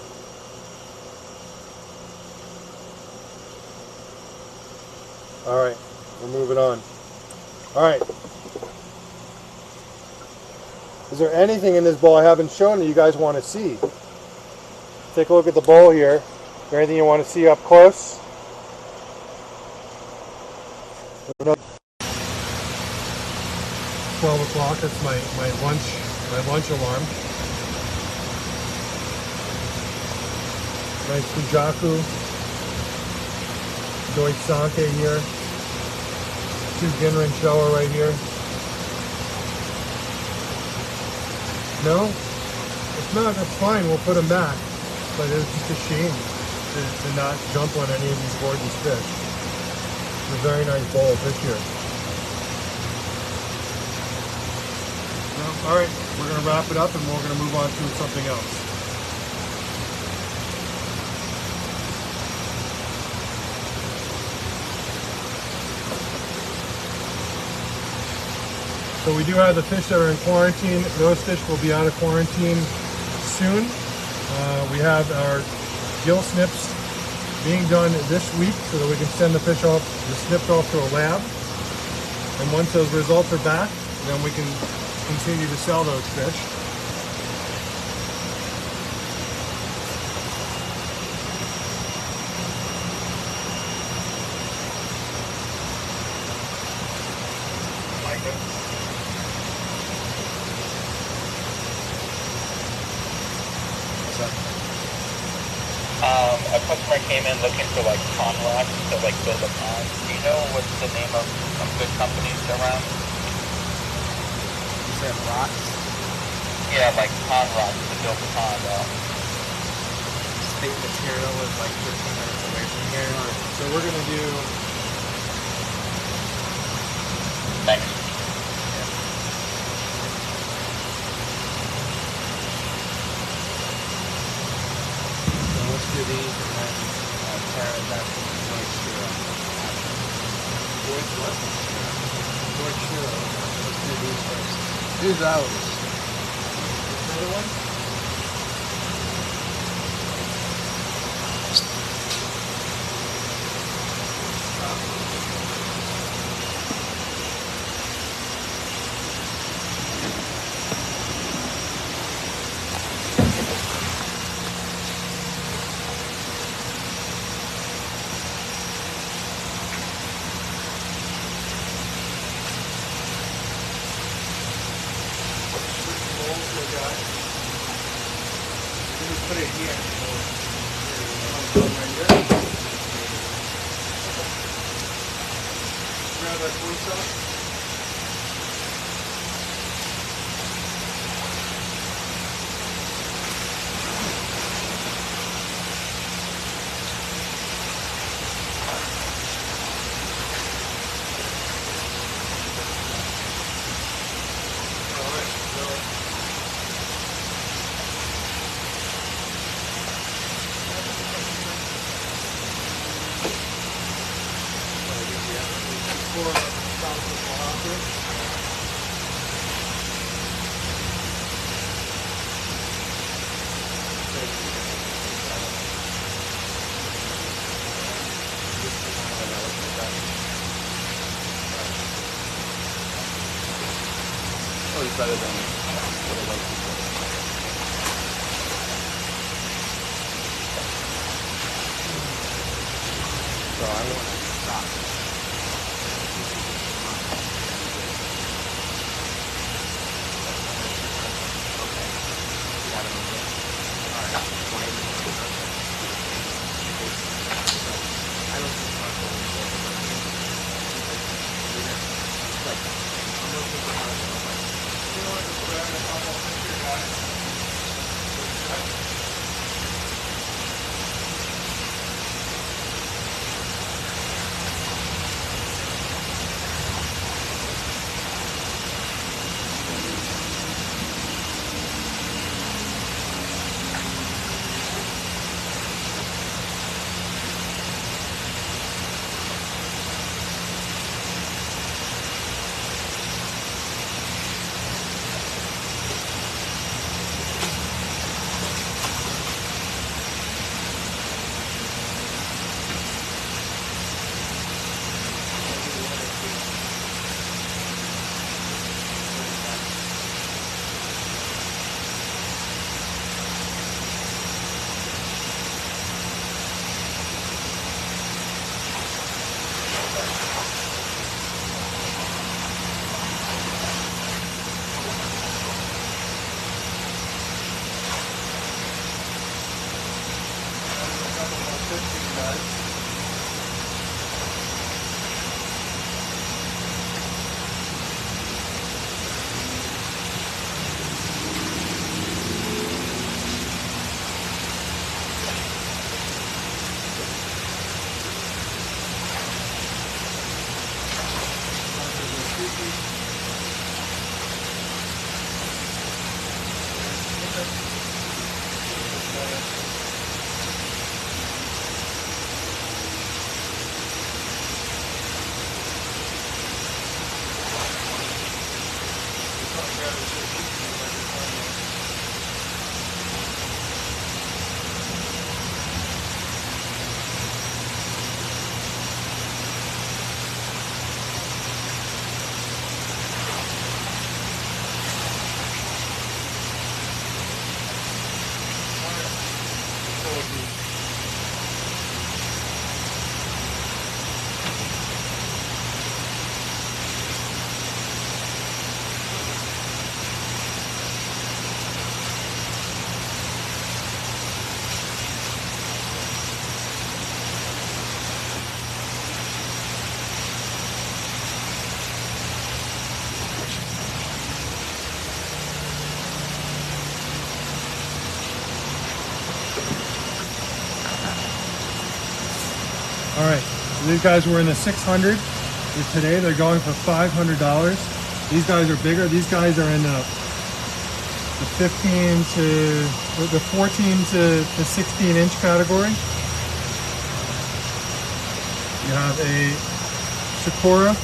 All right, we're moving on. All right. Is there anything in this bowl I haven't shown that you guys want to see? Take a look at the bowl here. Is there anything you want to see up close? 12 o'clock, that's my lunch alarm. Nice Fujaku Doitsanke here. 2 Ginrin Showa right here. No? If not, that's fine, we'll put them back. But it's just a shame to not jump on any of these gorgeous fish. It's a very nice bowl of fish here. All right, we're going to wrap it up and we're going to move on to something else. So we do have the fish that are in quarantine. Those fish will be out of quarantine soon. We have our gill snips being done this week so that we can send the fish off, the snipped off to a lab. And once those results are back, then we can continue to sell those fish. A customer came in looking for like pond rocks to like build a pond. Do you know what's the name of some good companies around? You said rocks? Yeah, like pond rocks to build a pond. State Material is like 15 minutes away from here. So we're going to do... Thanks. Let's do these and then Tara back to the George Shiro. George what? George Shiro. Let's do these first. Do those. Another one? guy. Let me put it here. Right here. Grab that blue stuff. Probably better than what I like before. So I want to stop. All right, so these guys were in the 600. Today they're going for $500. These guys are bigger. These guys are in the 15 to the 14 to 16 inch category. You have a Sakura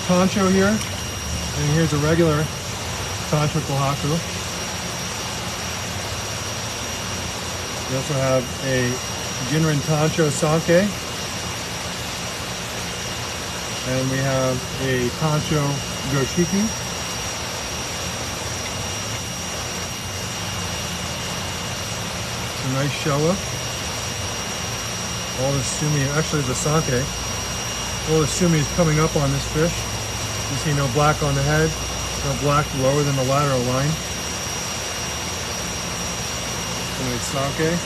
Tancho here, and here's a regular Tancho Kohaku. We also have a Jinrin Tancho Sankei, and we have a Tancho Goshiki. It's a nice Showa. All the sumi, actually the Sankei, all the sumi is coming up on this fish. You see no black on the head, no black lower than the lateral line. Japanese sake.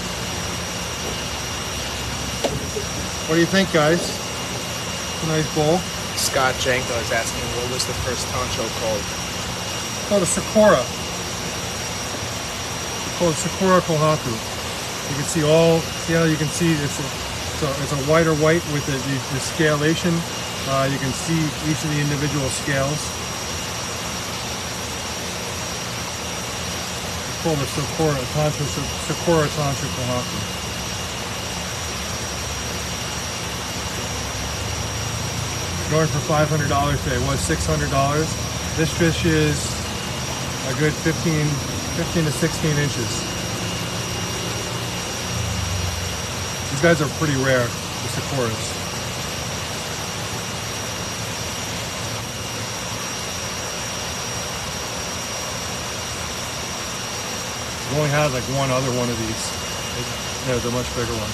What do you think, guys? It's a nice bowl. Scott Janko is asking, what was the first tancho called? It's called a Sakura. It's called Sakura Kohaku. You can see how you can see it's a whiter white with the scalation. You can see each of the individual scales. It's called a Sakura Tancho Kohaku. Going for $500 today. It was $600. This fish is a good 15 to 16 inches. These guys are pretty rare, the Sakuras. We only had like one other one of these. There's a much bigger one.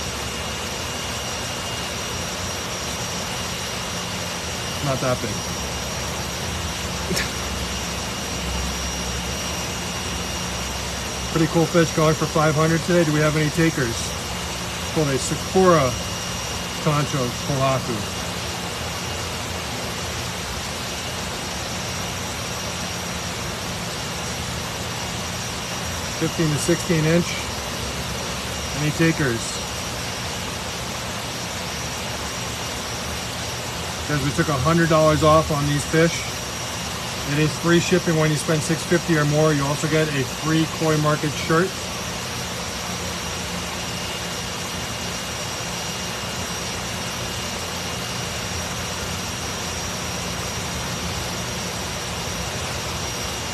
Not that big. Pretty cool fish, going for $500 today. Do we have any takers? It's called a Sakura Tancho Kohaku. $15 to 16 inch. Any takers? Because we took $100 off on these fish. It is free shipping when you spend $6.50 or more. You also get a free Koi Market shirt.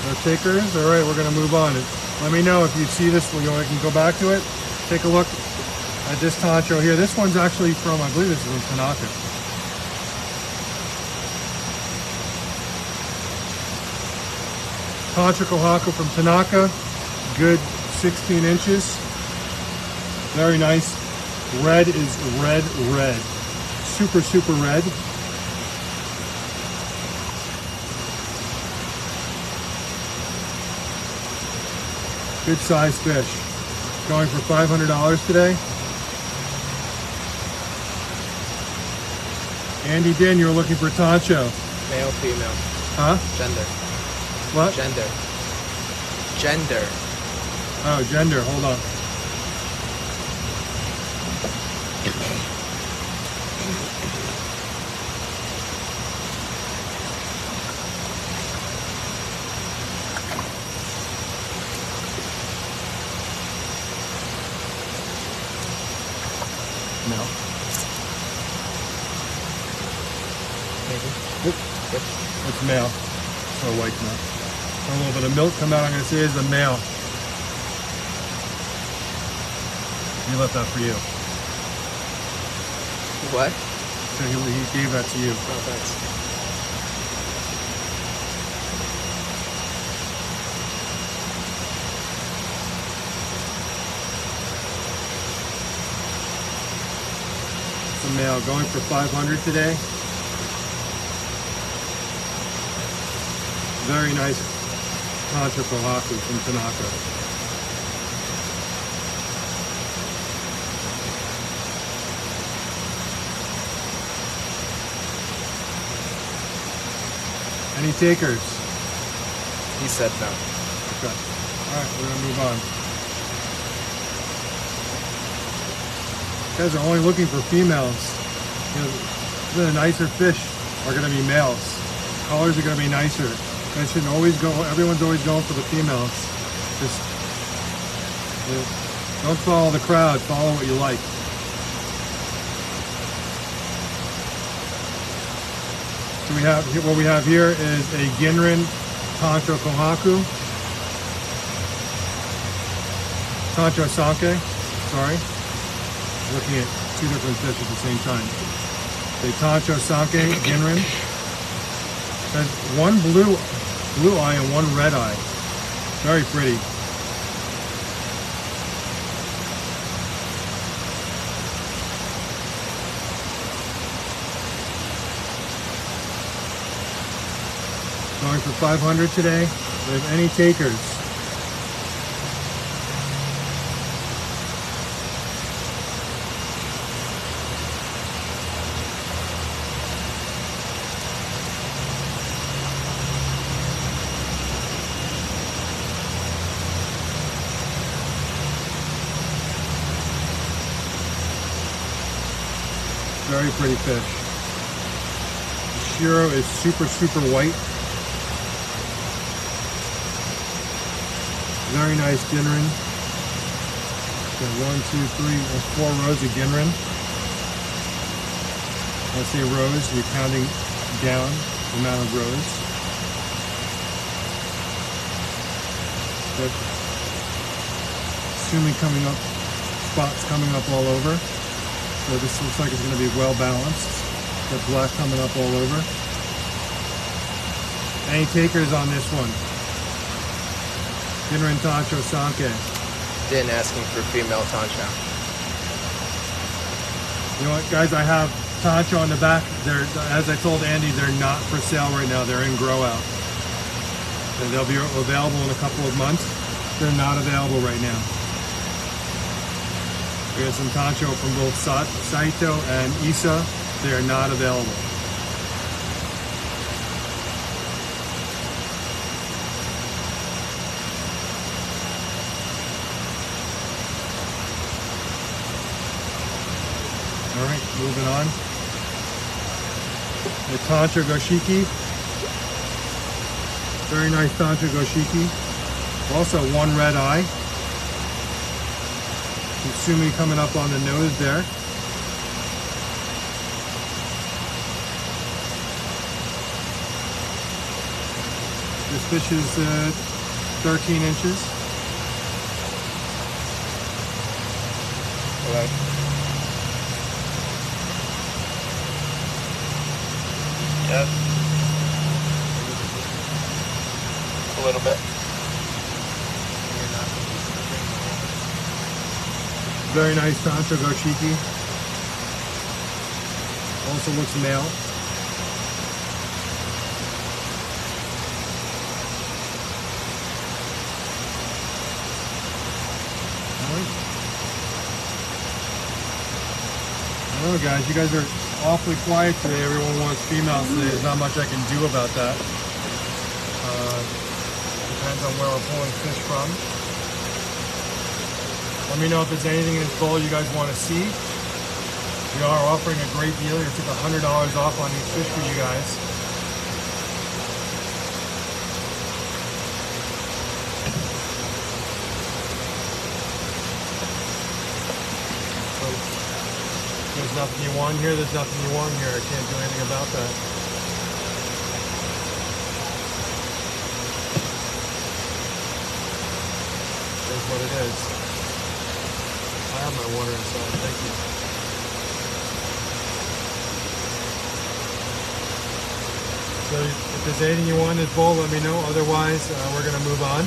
No takers? All right, we're gonna move on. Let me know if you see this, you can go back to it. Take a look at this tancho here. This one's actually from, I believe this is from Tanaka. Tancho Kohaku from Tanaka, good 16 inches, very nice. Red is red, super red. Good size fish, going for $500 today. Andy Din, you were looking for tancho. Male, female. Huh? Gender. What? Gender. Gender. Oh, gender. Hold on. No. Maybe. Yep. It's male. It's a white male. A little bit of milk come out. I'm going to say is the male. He left that for you. What? So he gave that to you. Oh, thanks. It's a male, going for $500 today. Very nice Tancho Kohaku from Tanaka. Any takers? He said no. Okay. Alright, we're gonna move on. You guys are only looking for females. You know, the nicer fish are gonna be males. Colors are gonna be nicer. You should always go, everyone's always going for the females. Just don't follow the crowd, follow what you like. So we have, what we have here is a Ginrin Tancho Kohaku. Tancho Sake, sorry. Looking at two different fish at the same time. A Tancho Sake Ginrin. Has one blue eye and one red eye. Very pretty. Going for $500 today. Do we have any takers? Very pretty fish. The Shiro is super, super white. Very nice Ginrin. Got 4 rows of Ginrin. When I say rows, you're counting down the amount of rows. But assuming coming up, spots coming up all over. So this looks like it's going to be well balanced. Got black coming up all over. Any takers on this one? Ginrin Tancho Sanke. Din asking for female Tancho. You know what, guys? I have Tancho on the back. They're, as I told Andy, they're not for sale right now. They're in grow out. And they'll be available in a couple of months. They're not available right now. We have some Tancho from both Saito and Isa. They are not available. All right, moving on. The Tancho Goshiki. Very nice Tancho Goshiki. Also one red eye. Utsumi coming up on the nose there. This fish is 13 inches. Hello. Yes. A little bit. Very nice Tancho Goshiki. Also looks male. I don't know, guys. You guys are awfully quiet today. Everyone wants females today. There's not much I can do about that. Depends on where we're pulling fish from. Let me know if there's anything in this bowl you guys want to see. We are offering a great deal. You took $100 off on these fish for you guys. So, there's nothing you want here. There's nothing you want here. I can't do anything about that. That's what it is. I have my water inside, thank you. So if there's anything you want in this bowl, let me know. Otherwise, we're going to move on.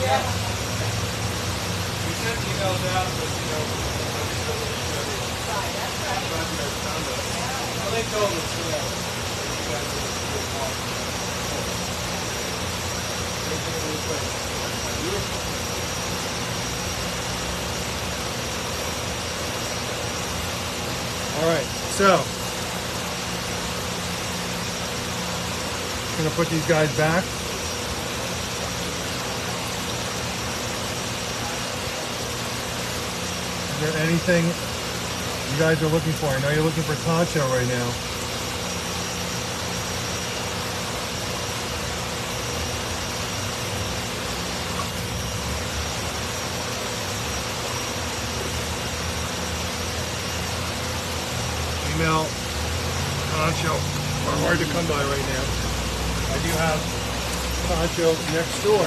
Yeah. We sent emails out, but you know, I'm still looking for everything. Right, that's right. I'm glad you guys found us. Well, they told us, you know, that you guys were good one. Everything in this place. Beautiful. All right, so I'm gonna put these guys back. Is there anything you guys are looking for? I know you're looking for Tancho right now. Female Tancho are hard to come by right now. I do have Tancho next door.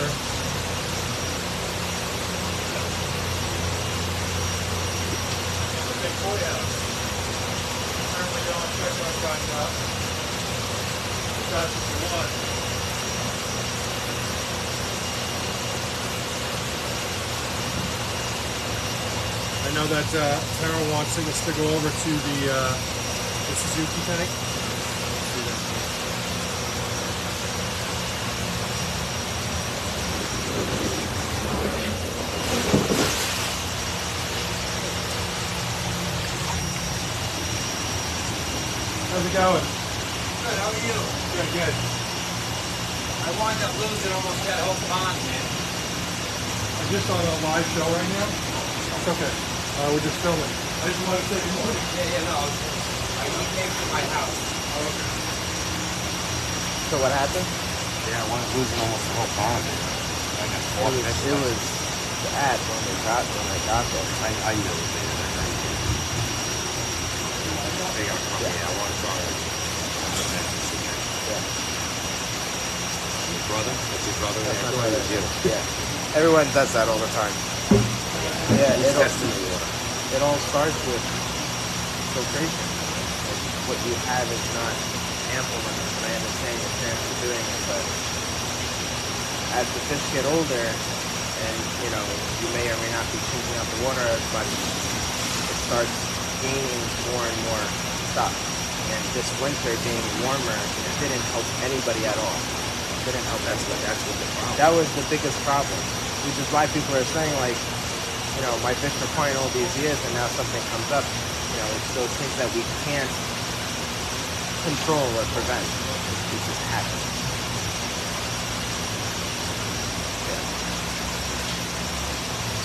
Oh yeah. Apparently don't check our guys out. If that's what you want. I know that Tara wants us to go over to the Suzuki tank. going? Good, how are you? Good, good. I wound up losing almost that whole pond, man. I'm just on a live show right now. It's okay. We're just filming. I just wanted to say good morning. Yeah, no. He came to my house. So what happened? Yeah, I wound up losing almost the whole pond. I got four fish. It was bad when I got there. I knew it, man. They got from yeah, I want to try it. Yeah. Your brother? That's your brother? That's Yeah, my brother. you. Yeah. Everyone does that all the time. Yeah, He's testing the water. it all starts with filtration. Like, what you have is not ample enough, and I understand your parents are doing it, but as the fish get older, and you may or may not be changing out the water as much, it starts gaining more and more stuff. And this winter being warmer, it didn't help anybody at all. It didn't help anybody. That's what the problem. That was the biggest problem, which is why people are saying, like, my fish are fine all these years and now something comes up. It's those things that we can't control or prevent. It just happens. Yeah.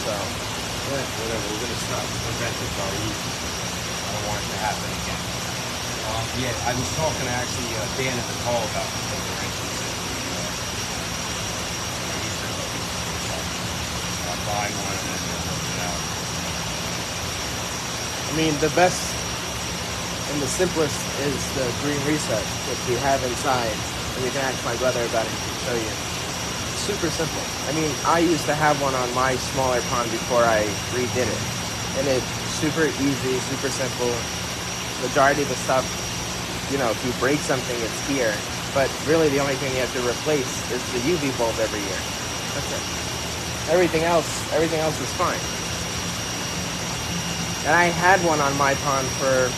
So, Yeah, whatever. We're going to stop. Prevent it are easy. I don't want it to happen again. Yeah, I was talking to actually Dan at the call about the filtration system. He's been looking for something. Buy one and then work it out. I mean, the best and the simplest is the green reset, which we have inside. And you can ask my brother about it, he can show you. It's super simple. I mean, I used to have one on my smaller pond before I redid it. And it's super easy, super simple. Majority of the stuff, if you break something, it's here. But really the only thing you have to replace is the UV bulb every year. That's it. Everything else is fine. And I had one on my pond for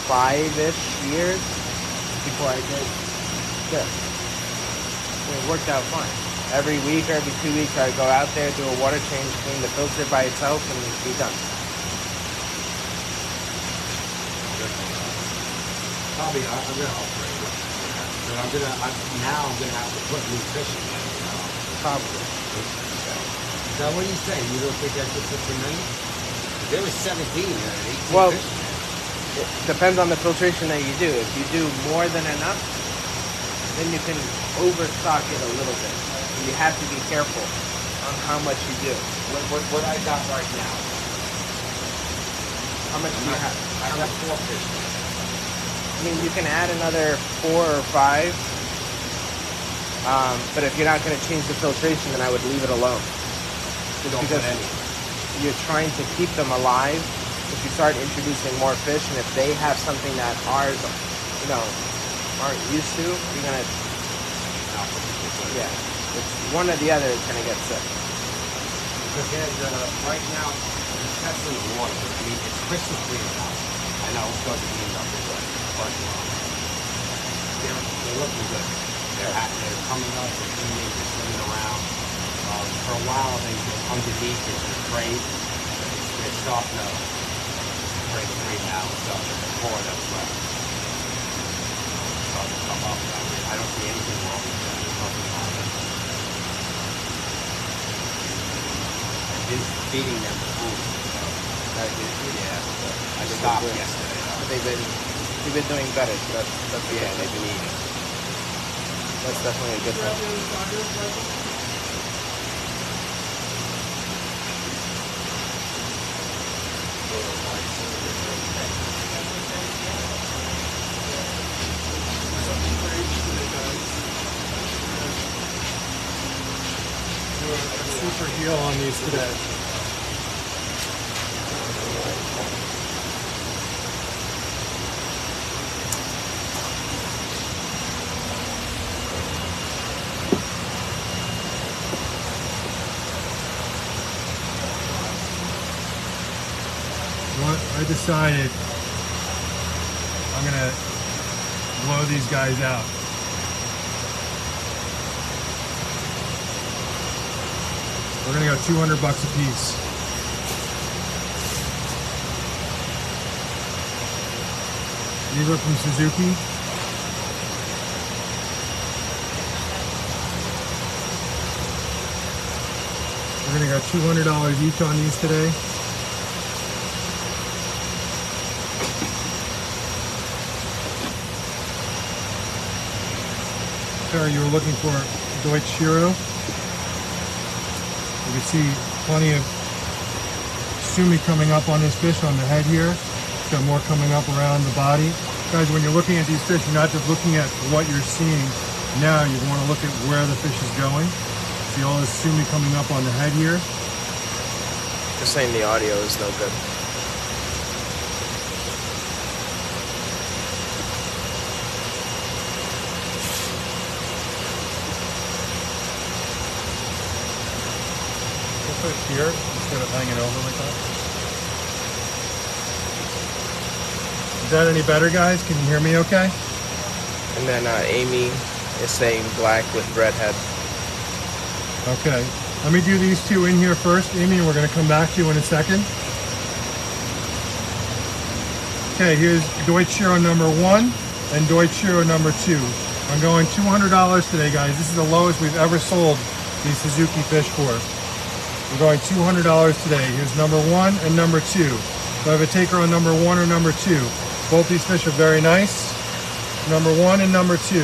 5-ish years before I did this. And it worked out fine. Every week or every 2 weeks I'd go out there, do a water change, clean the filter by itself, and be done. Probably I'm gonna upgrade it. But I'm gonna have to put new fish in there. Probably. Is that what you say? You don't think that's just for many? There was 17 or 18 Well, fish. it depends on the filtration that you do. If you do more than enough, then you can overstock it a little bit. And you have to be careful on how much you do. What I got right now. How much do you have? I have 4 fish. I mean, you can add another 4 or 5. But if you're not going to change the filtration, then I would leave it alone. Just Don't because put any. you're trying to keep them alive. If you start introducing more fish, and if they have something that ours, aren't used to, you're gonna, it's one or the other is gonna get sick. Because right now, the testing the water. I mean, it's crystal clear now. I know it doesn't mean nothing, but they're looking good. They're coming up, they're cleaning, they're swimming around. For a while, they were underneath, they were afraid. They're starting to break free now and stuff. The core that's left. Starting to come up. I don't see anything wrong with them. There's nothing wrong with them. I've been feeding them food. Yeah. I stopped yesterday. But they've been doing better. So that's Yeah, they've been eating. That's definitely a good thing. Super heel on these today. I decided I'm gonna blow these guys out. We're gonna go $200 a piece. These are from Suzuki. We're gonna go $200 each on these today. Sarah, you were looking for Deutsch Shiro. You can see plenty of sumi coming up on this fish on the head here. It's got more coming up around the body. Guys, when you're looking at these fish, you're not just looking at what you're seeing now, you want to look at where the fish is going. See all this sumi coming up on the head here. Just saying the audio is no good. We'll put it here instead of hanging over like that. Is that any better, guys? Can you hear me okay? And then Amy is saying black with red head. Okay. Let me do these two in here first, Amy, and we're going to come back to you in a second. Okay, here's Deutsch Shiro number 1 and Deutsch Shiro number 2. I'm going $200 today, guys. This is the lowest we've ever sold these Suzuki fish for. We're going $200 today. Here's number 1 and number 2. Do I have a taker on number 1 or number 2? Both these fish are very nice. Number 1 and number 2.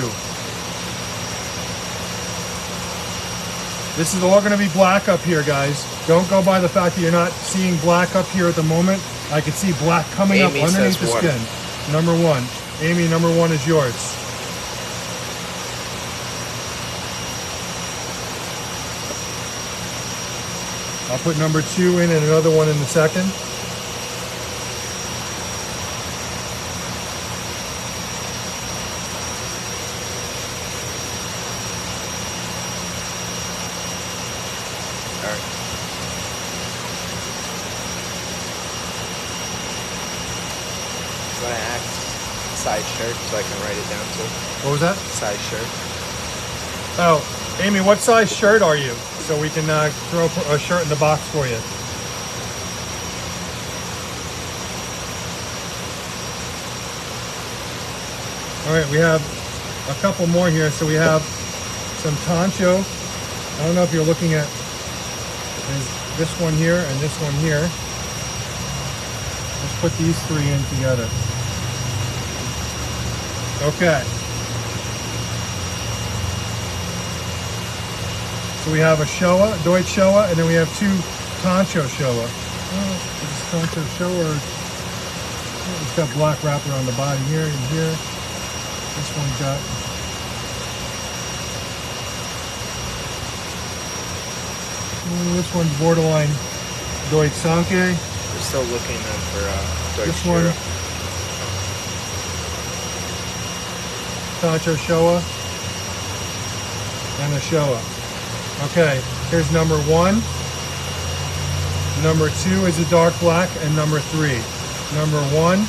This is all going to be black up here, guys. Don't go by the fact that you're not seeing black up here at the moment. I can see black coming Amy up underneath says the one. skin. Number 1. Amy, number 1 is yours. I'll put number 2 in and another one in the second. Alright. So I act size shirt so I can write it down too. What was that? Size shirt. Oh, Amy, what size shirt are you? So we can throw a shirt in the box for you. All right, we have a couple more here. So we have some Tancho. I don't know if you're looking at this one here and this one here. Let's put these 3 in together. Okay. So we have a Showa, Deutsch Showa, and then we have 2 Tancho Showa. Oh, is this Tancho Showa? It's got black wrapper on the body here and here. This one's got... this one's borderline Deutsch Sanke. We're still looking then for Deutsch This one, Shiro. Tancho Showa, and a Showa. Okay, here's number 1. Number 2 is a dark black, and number 3. Number 1,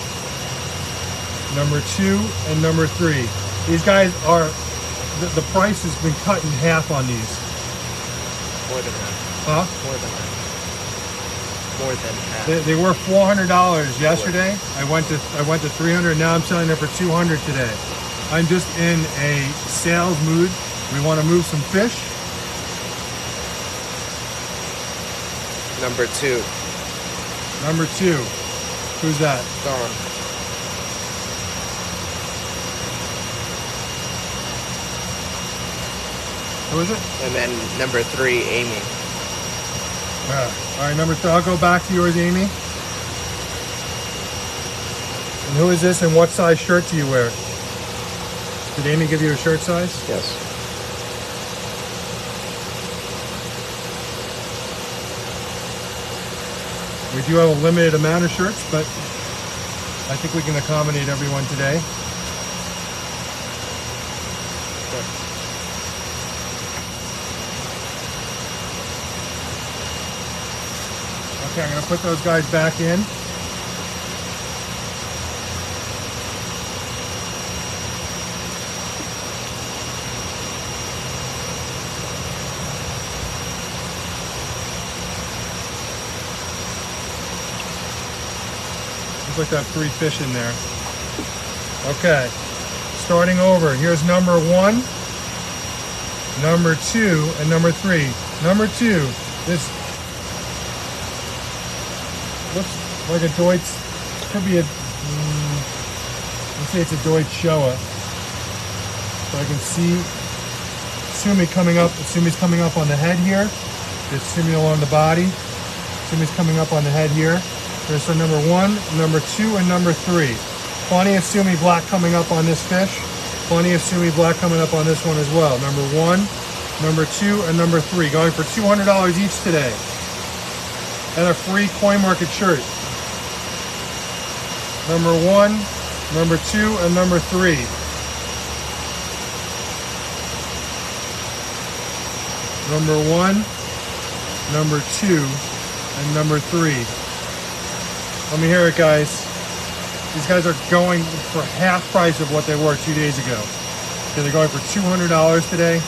number 2, and number 3. These guys are, the price has been cut in half on these. More than that. Huh? More than that. More than half. They were $400 yesterday. I went to 300. Now I'm selling them for 200 today. I'm just in a sales mood. We want to move some fish. Number 2. Number 2. Who's that? Gone. Who is it? And then number 3, Amy. All right, number 3. I'll go back to yours, Amy. And who is this and what size shirt do you wear? Did Amy give you a shirt size? Yes. We do have a limited amount of shirts, but I think we can accommodate everyone today. Okay, I'm going to put those guys back in. Looks like I have 3 fish in there. Okay, starting over. Here's number 1, number 2, and number 3. Number 2, this looks like a Deutsch, could be a, let's say it's a Deutsch Showa. So I can see Sumi coming up. Sumi's coming up on the head here. There's Sumi along the body. Sumi's coming up on the head here. There's the number 1, number 2, and number 3. Plenty of Sumi black coming up on this fish. Plenty of Sumi black coming up on this one as well. Number 1, number 2, and number 3. Going for $200 each today. And a free Coin Market shirt. Number 1, number 2, and number 3. Number 1, number 2, and number 3. Let me hear it, guys. These guys are going for half price of what they were 2 days ago. So they're going for $200 today.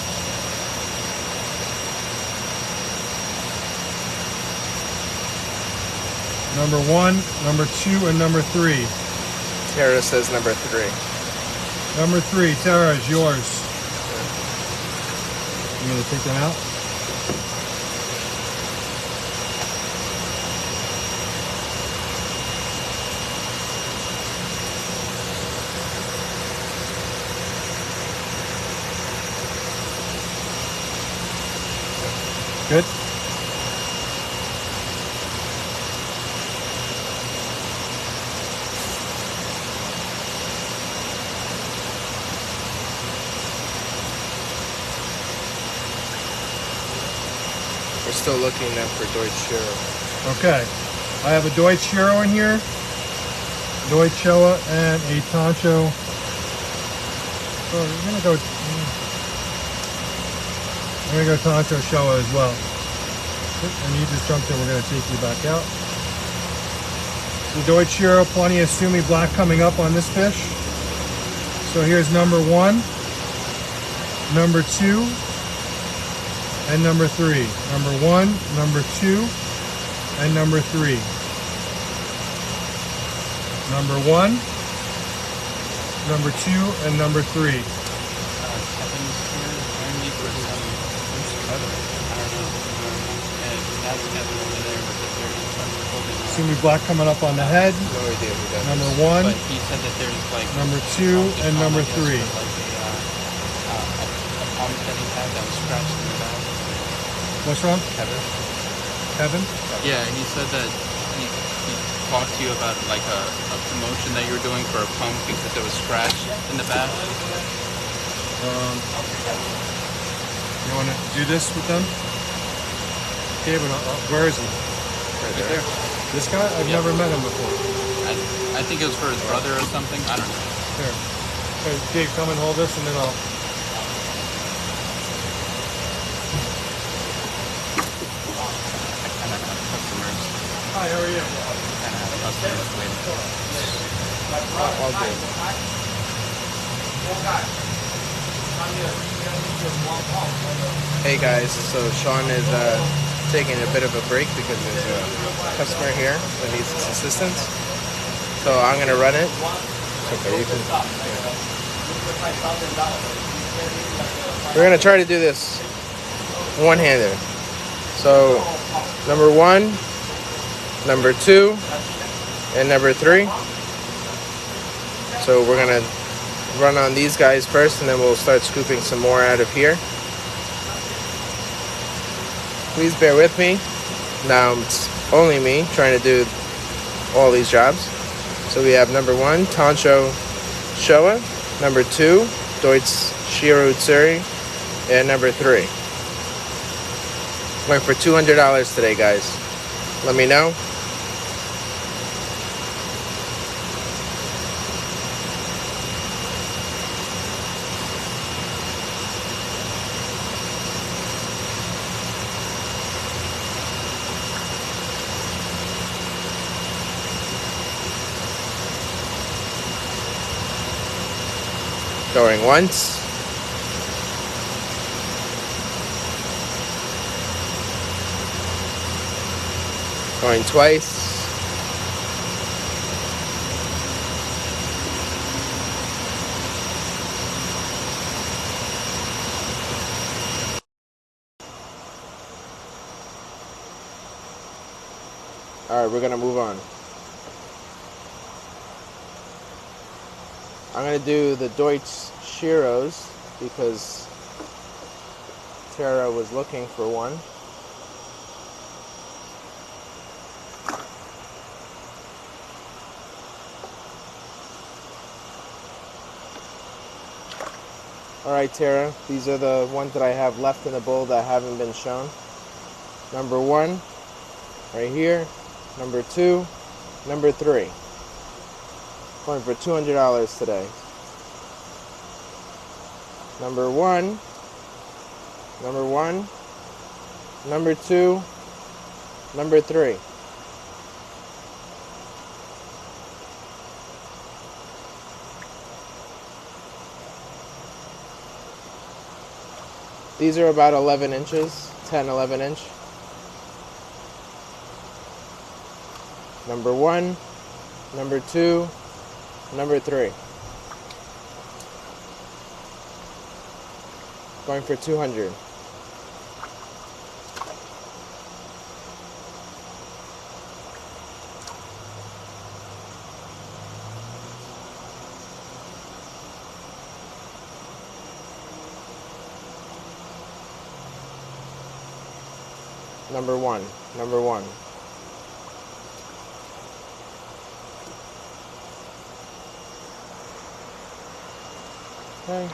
Number 1, number 2, and number 3. Tara says number 3. Number 3, Tara, is yours. You gonna take that out? Good. We're still looking then for Deutsch Shiro. Okay. I have a Deutsch Shiro in here, Deutsch Showa, and a Tancho. So we're gonna go. We're gonna go Tancho Showa as well. And you just jumped in. We're gonna take you back out. The Deutsch Shiro, plenty of Sumi black coming up on this fish. So here's number 1, number 2, and number 3. Number 1, number 2, and number 3. Number 1, number 2, and number 3. Kevin's here. Apparently for some. I don't know. And that's Kevin over there with the very holding on. Sumi black coming up on the head. No idea who that is. Number 1, But he said that there's like number 2, and number 3. Like a pump that he had that was scratched in the back. What's wrong? Kevin? Kevin? Yeah, he said that he talked to you about like a promotion that you were doing for a pump because it was scratched in the back. You want to do this with them? Kevin, where is he? Right Right there. there. This guy? I've Yeah. never met him before. I think it was for his brother or something. I don't know. Here. Hey, Dave, come and hold this and then I'll... Kind of have customers. Hi, how are you? Kind of have customers waiting for us. All good. Hey guys, so Sean is taking a bit of a break because there's a customer here that needs his assistance. So I'm gonna run it. Okay, you can. We're gonna try to do this one-handed. So number 1, number 2, and number 3. So we're gonna run on these guys first, and then we'll start scooping some more out of here. Please bear with me. Now it's only me trying to do all these jobs. So we have number 1, Tancho Showa, number 2, Deutsch Shiro Utsuri, and number 3. Going for $200 today, guys. Let me know. Going once. Going twice. Alright, we're gonna move on. I'm gonna do the Deutsch Shiros because Tara was looking for one. Alright, Tara, these are the ones that I have left in the bowl that haven't been shown. Number 1, right here. Number 2, number 3. Going for $200 today. Number 1, number 2, number 3. These are about 11 inches, 10, 11 inch. Number 1, number 2, number 3. Going for 200. Number 1, number 1. Okay.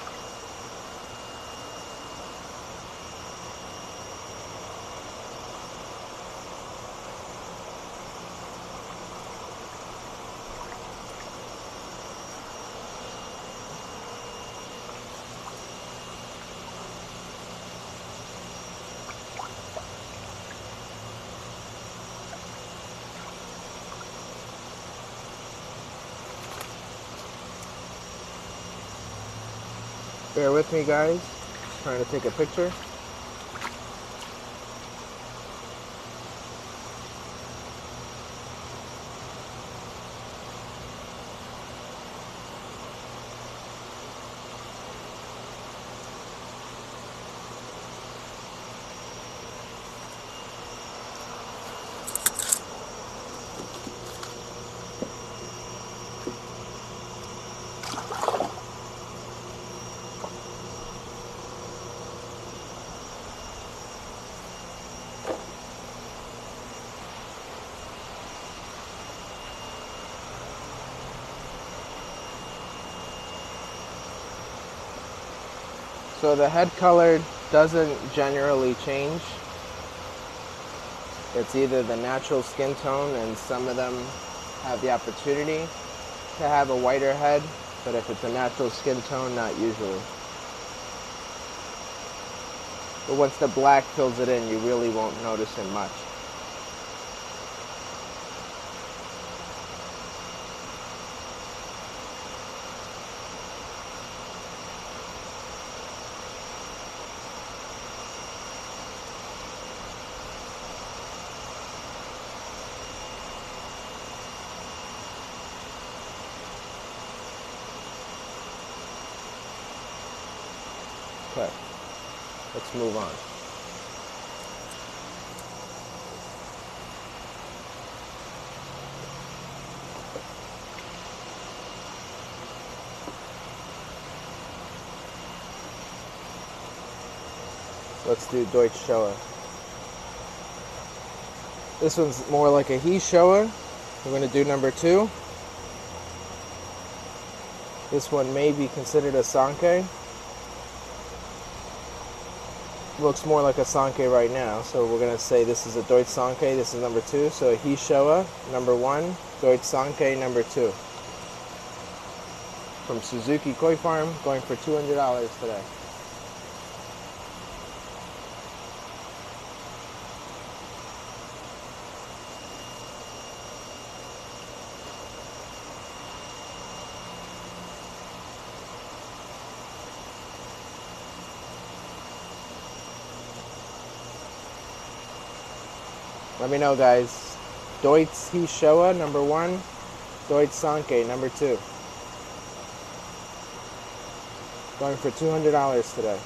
Bear with me, guys. Just trying to take a picture. So the head color doesn't generally change. It's either the natural skin tone, and some of them have the opportunity to have a whiter head, but if it's a natural skin tone, not usually. But once the black fills it in, you really won't notice it much. Okay, let's move on. Let's do Deutsch Showa. This one's more like a he Showa. We're going to do number 2. This one may be considered a Sankei. Looks more like a Sankei right now, so we're going to say this is a Deutsch Sankei. This is number 2. So a he Showa, number 1, Deutsch Sankei, number 2. From Suzuki Koi Farm, going for $200 today. Let me know, guys. Deutsch he Showa, number 1. Deutsch Sankei, number 2. Going for $200 today.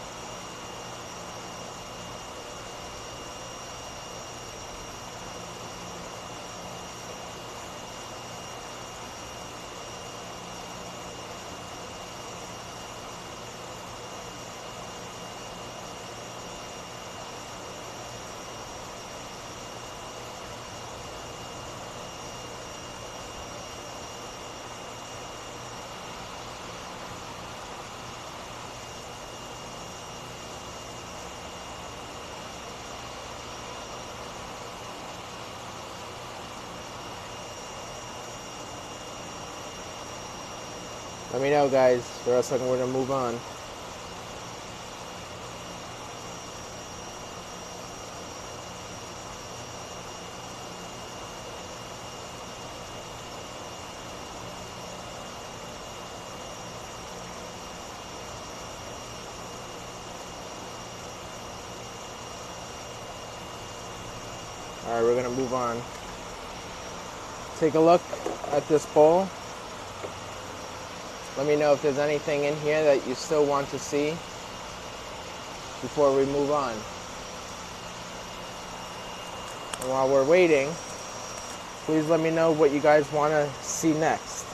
Let me know, guys, or else we're gonna move on. All right, we're gonna move on. Take a look at this bowl. Let me know if there's anything in here that you still want to see before we move on. And while we're waiting, please let me know what you guys want to see next.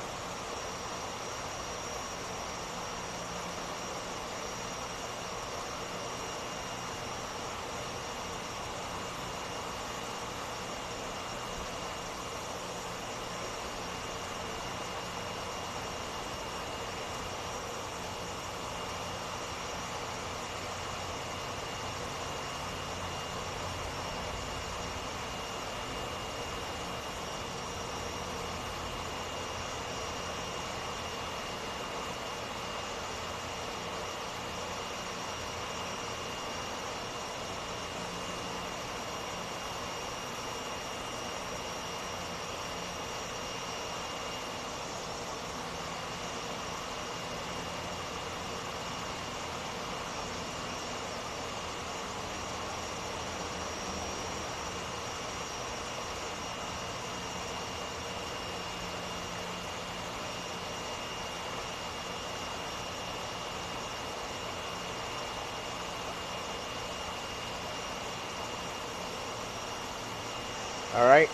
All right,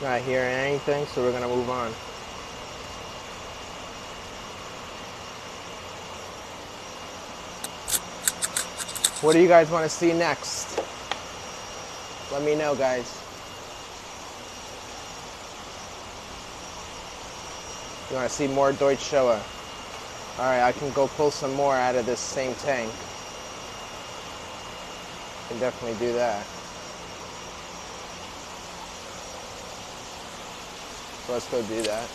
not hearing anything, so we're gonna move on. What do you guys want to see next? Let me know, guys. You want to see more Deutsch Showa? All right, I can go pull some more out of this same tank. Can definitely do that. So let's go do that.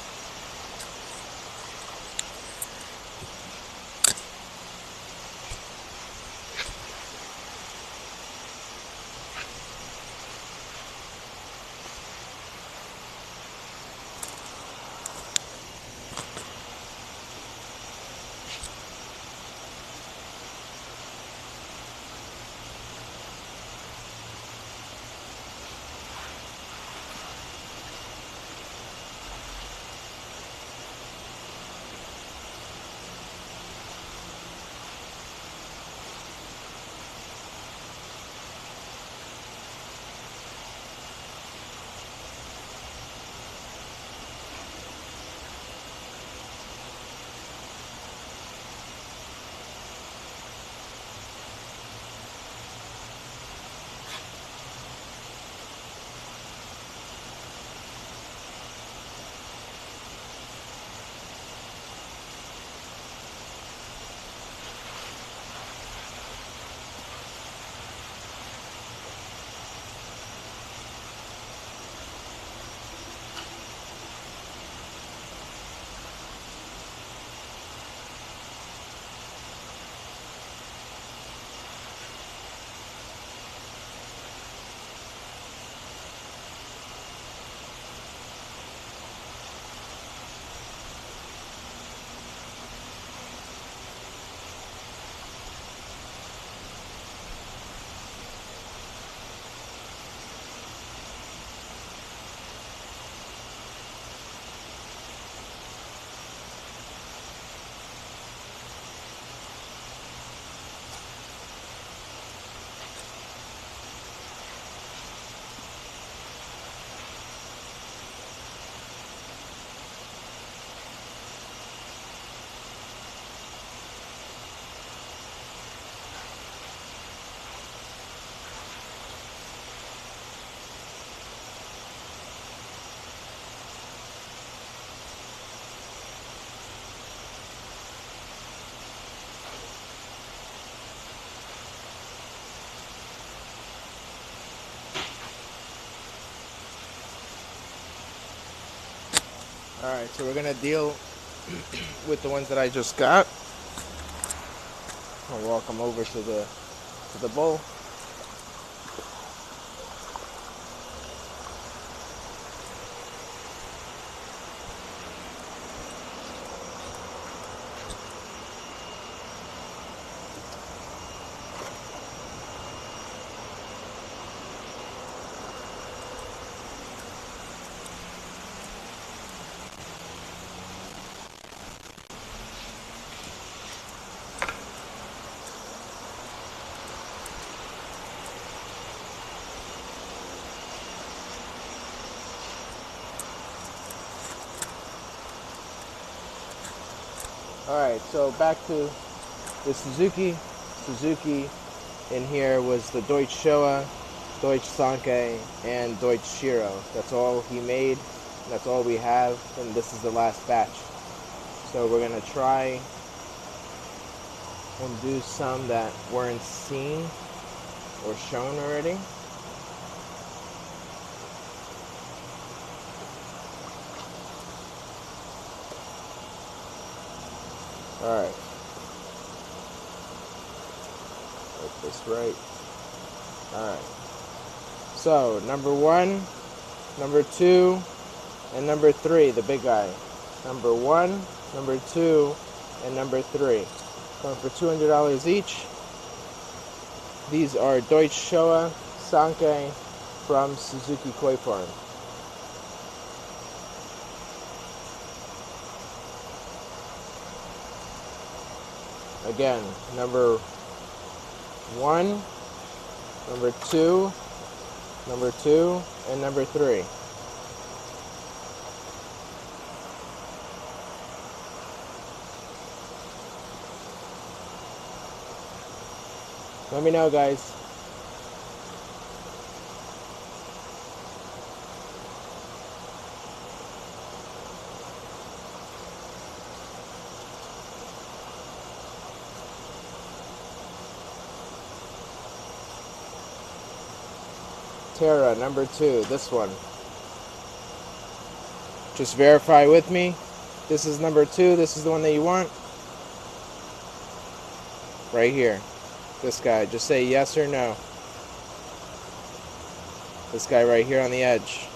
All right, so we're gonna deal with the ones that I just got. I'll walk them over to the bowl. Alright, so back to the Suzuki. Suzuki in here was the Deutsch Showa, Deutsch Sankei, and Deutsch Shiro. That's all he made, and that's all we have, and this is the last batch. So we're going to try and do some that weren't seen or shown already. Alright. Get this right. Alright. So, number 1, number 2, and number 3, the big guy. Number 1, number 2, and number 3. Going for $200 each. These are Deutsch Showa Sankei from Suzuki Koi Farm. Again, number 1, number 2, number 2, and number 3. Let me know, guys. Terra, number 2, this one. Just verify with me. This is number 2, this is the one that you want. Right here. This guy, just say yes or no. This guy right here on the edge.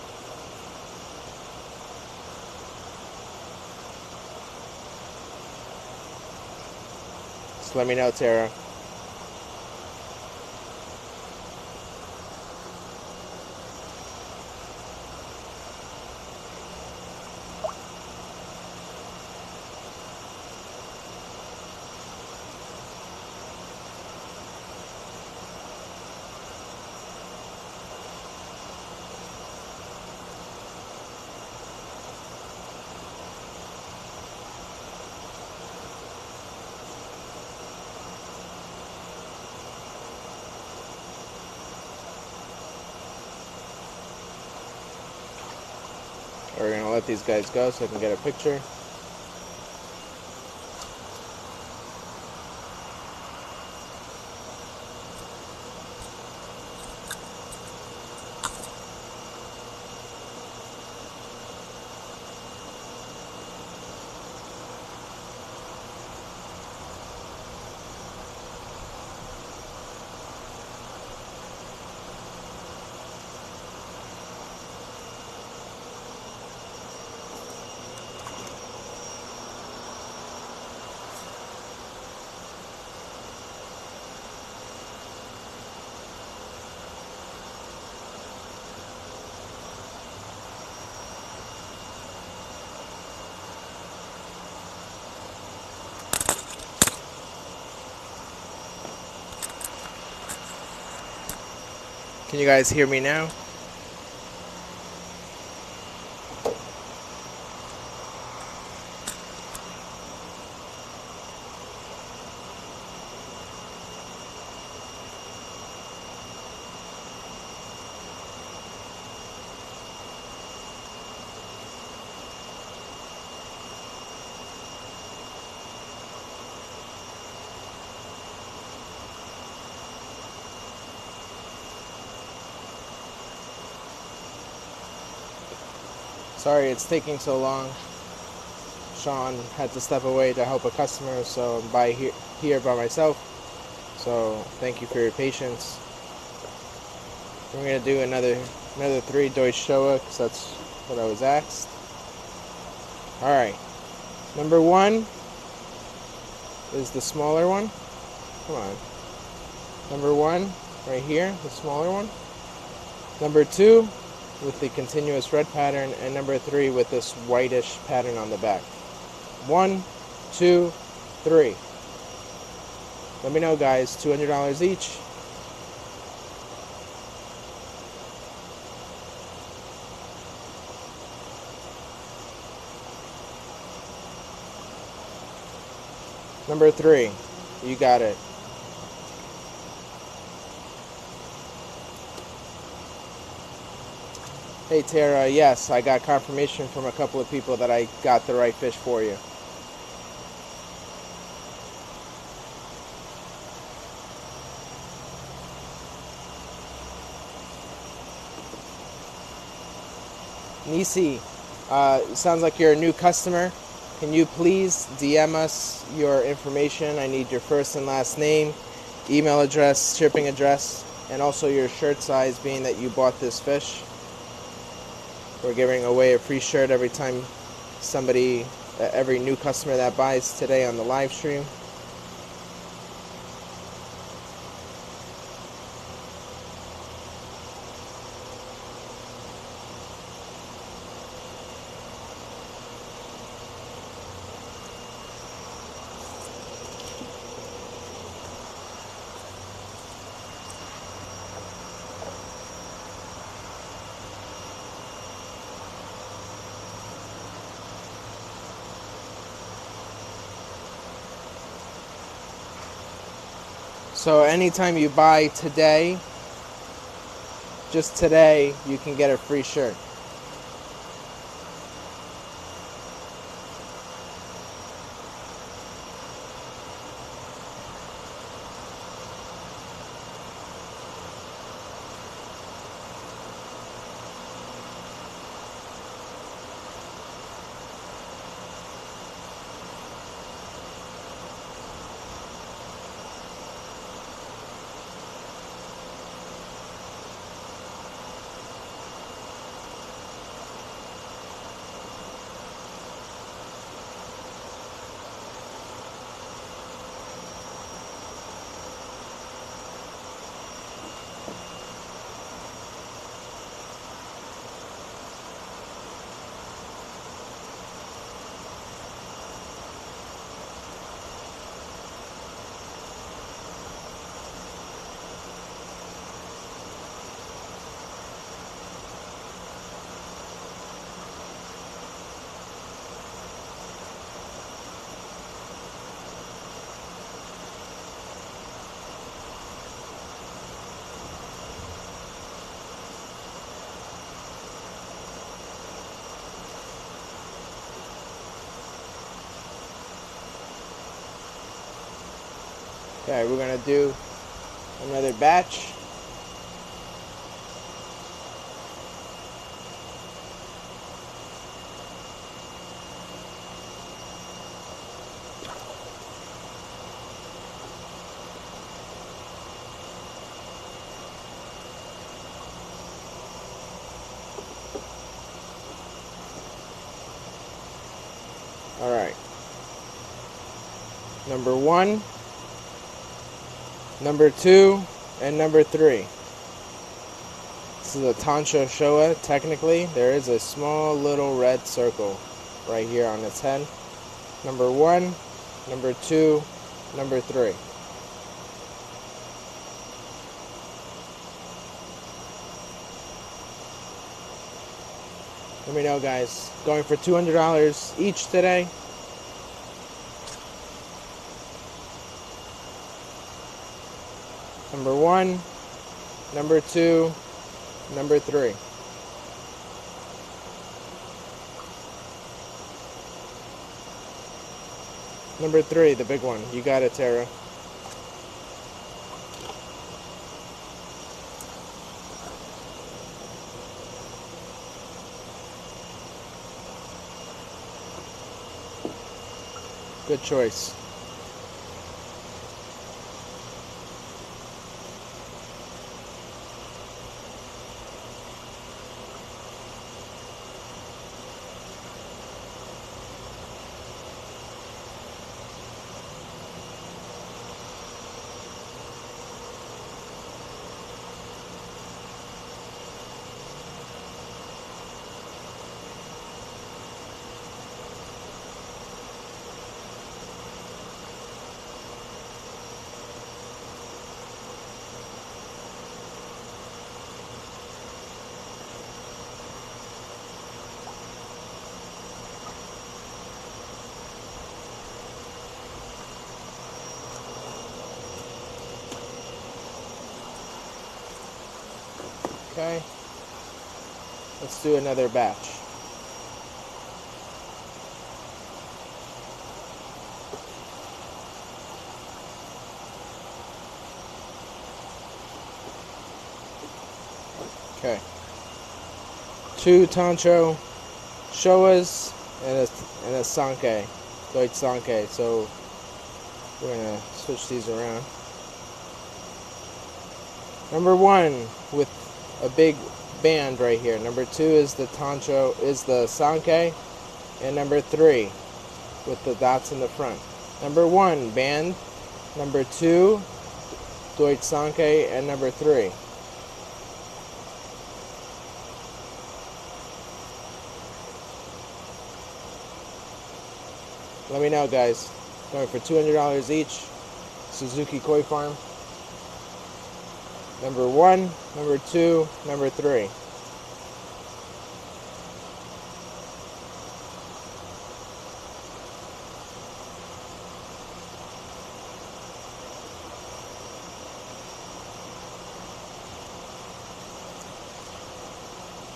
Just let me know, Tara. We're going to let these guys go so I can get a picture. Can you guys hear me now? Sorry it's taking so long. Sean had to step away to help a customer, so I'm here by myself. So thank you for your patience. We're gonna do another 3 Deutsch Showa because that's what I was asked. All right, number 1 is the smaller one. Come on. Number 1 right here, the smaller one. Number 2 with the continuous red pattern, and number 3 with this whitish pattern on the back. 1, 2, 3. Let me know, guys. $200 each. Number 3, you got it. Hey Tara, yes, I got confirmation from a couple of people that I got the right fish for you. Nisi, sounds like you're a new customer. Can you please DM us your information? I need your first and last name, email address, shipping address, and also your shirt size, being that you bought this fish. We're giving away a free shirt every time every new customer that buys today on the live stream. So anytime you buy today, just today, you can get a free shirt. Okay, we're gonna do another batch. All right. Number 1, number 2, and number 3. This is a Tansho Showa. Technically, there is a small little red circle right here on its head. Number 1, number 2, number 3. Let me know, guys. Going for $200 each today. Number 1, number 2, number 3. Number 3, the big one. You got it, Tara. Good choice. Okay, let's do another batch. Okay, 2 Tancho Showas and a Sankei, Deutsch Sankei. So we're gonna switch these around. Number 1 with a big band right here. Number 2 is the Sankei, and number 3 with the dots in the front. Number 1 band, number 2 Deutsch Sankei, and number 3. Let me know, guys. Going for $200 each. Suzuki Koi Farm. Number 1, number 2, number 3.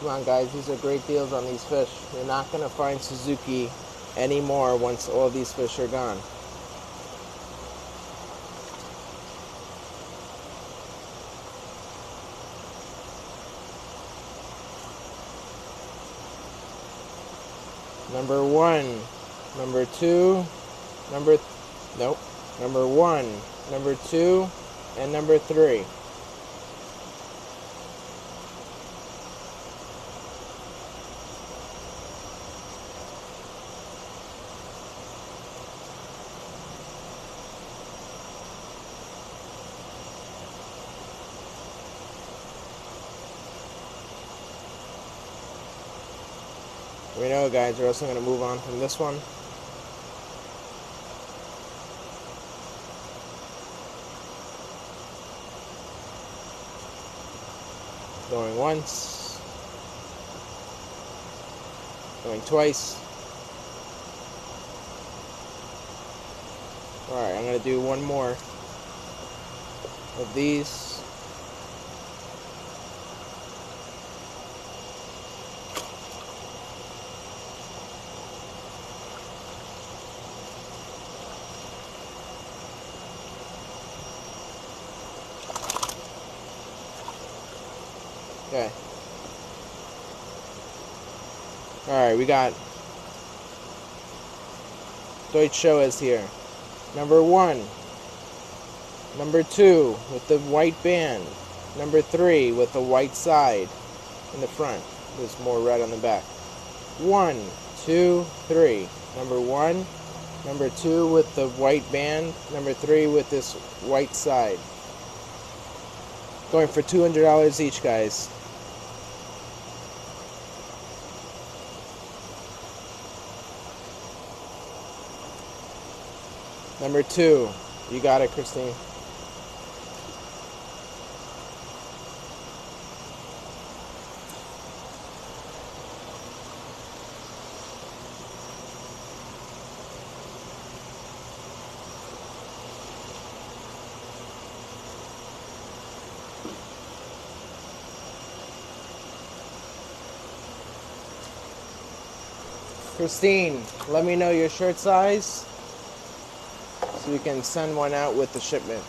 Come on, guys, these are great deals on these fish. You're not going to find Suzuki anymore once all these fish are gone. Number 1, number 2, number 1, number 2, and number 3. We know, guys, we're also going to move on from this one. Going once. Going twice. Alright, I'm going to do one more of these. Okay. Alright, we got Deutsch Showas here. Number 1. Number 2 with the white band. Number 3 with the white side in the front. There's more red on the back. 1, 2, 3. Number 1. Number 2 with the white band. Number 3 with this white side. Going for $200 each, guys. Number 2. You got it, Christine. Christine, let me know your shirt size so we can send one out with the shipment.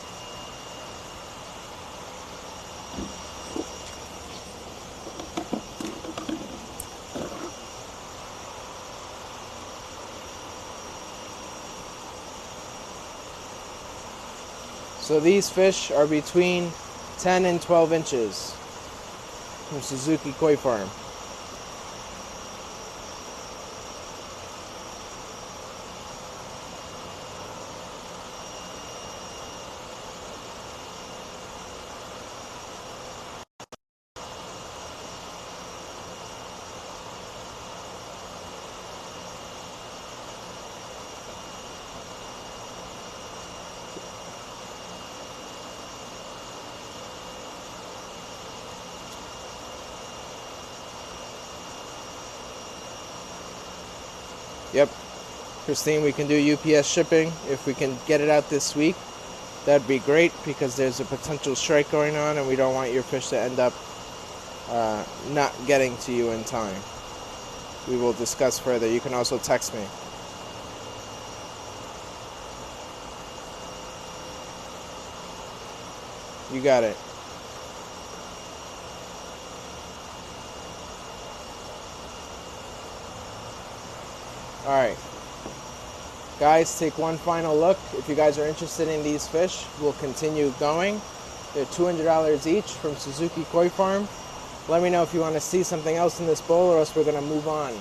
So these fish are between 10 and 12 inches from Suzuki Koi Farm. Yep. Christine, we can do UPS shipping. If we can get it out this week, that'd be great, because there's a potential strike going on and we don't want your fish to end up not getting to you in time. We will discuss further. You can also text me. You got it. Alright. Guys, take one final look. If you guys are interested in these fish, we'll continue going. They're $200 each from Suzuki Koi Farm. Let me know if you want to see something else in this bowl, or else we're going to move on.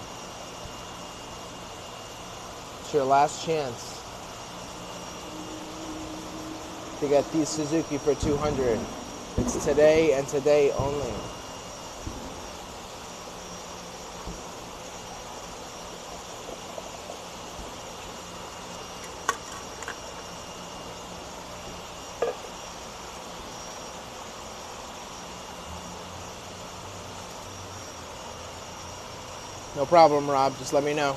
It's your last chance to get these Suzuki for $200. It's today and today only. No problem, Rob. Just let me know.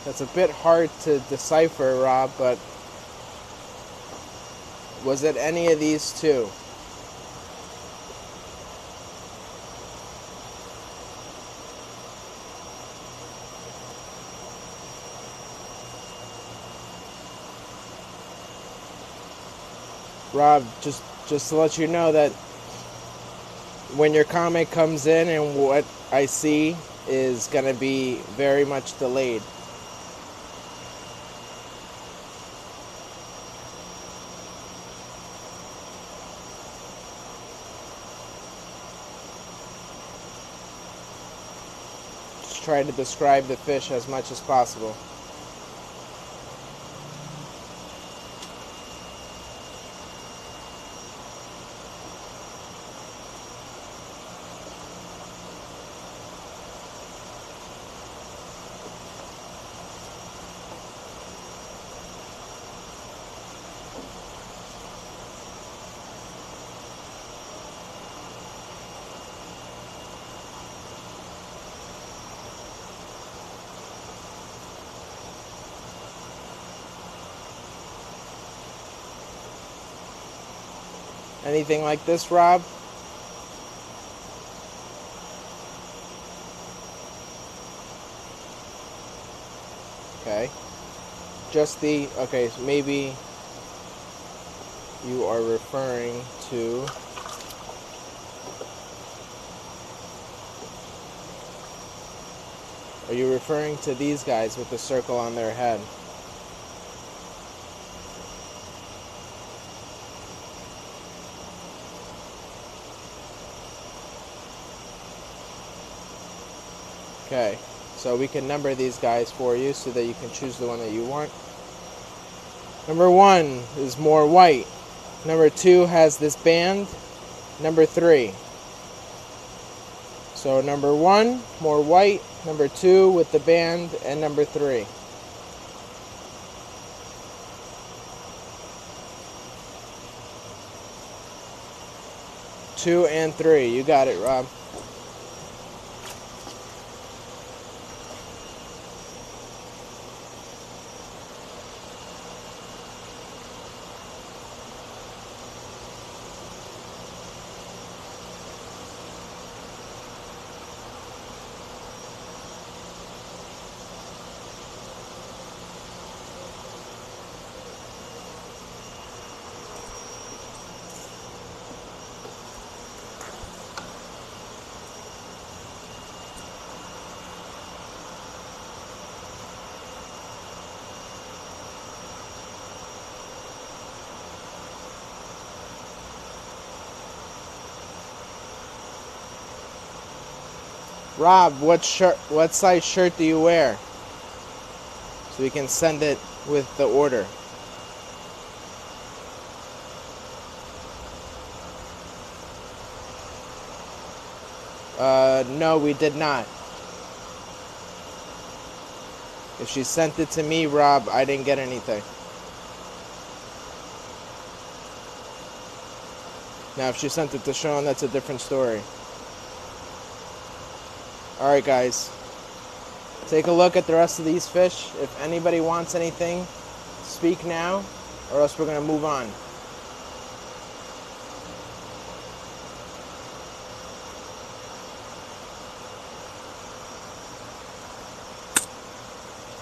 That's a bit hard to decipher, Rob, but was it any of these two? Rob, just to let you know that when your comment comes in and what I see is going to be very much delayed. Just try to describe the fish as much as possible. Anything like this, Rob? Okay. Okay, so maybe you are referring to Are you referring to these guys with the circle on their head? Okay, so we can number these guys for you so that you can choose the one that you want. Number 1 is more white. Number 2 has this band. Number 3. So number 1, more white. Number 2 with the band. And number 3. 2 and 3. You got it, Rob. Rob, what size shirt do you wear? So we can send it with the order. No, we did not. If she sent it to me, Rob, I didn't get anything. Now, if she sent it to Sean, that's a different story. Alright, guys. Take a look at the rest of these fish. If anybody wants anything, speak now, or else we're going to move on.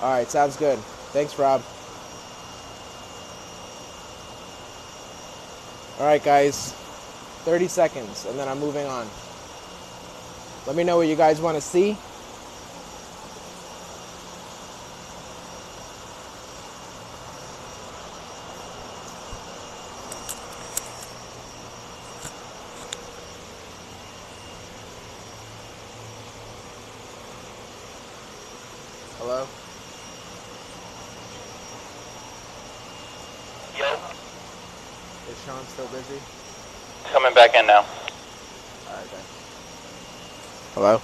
Alright, sounds good. Thanks, Rob. Alright, guys. 30 seconds, and then I'm moving on. Let me know what you guys want to see. Hello? Yo, Is Sean still busy? coming back in now. Alright, guys. Hello?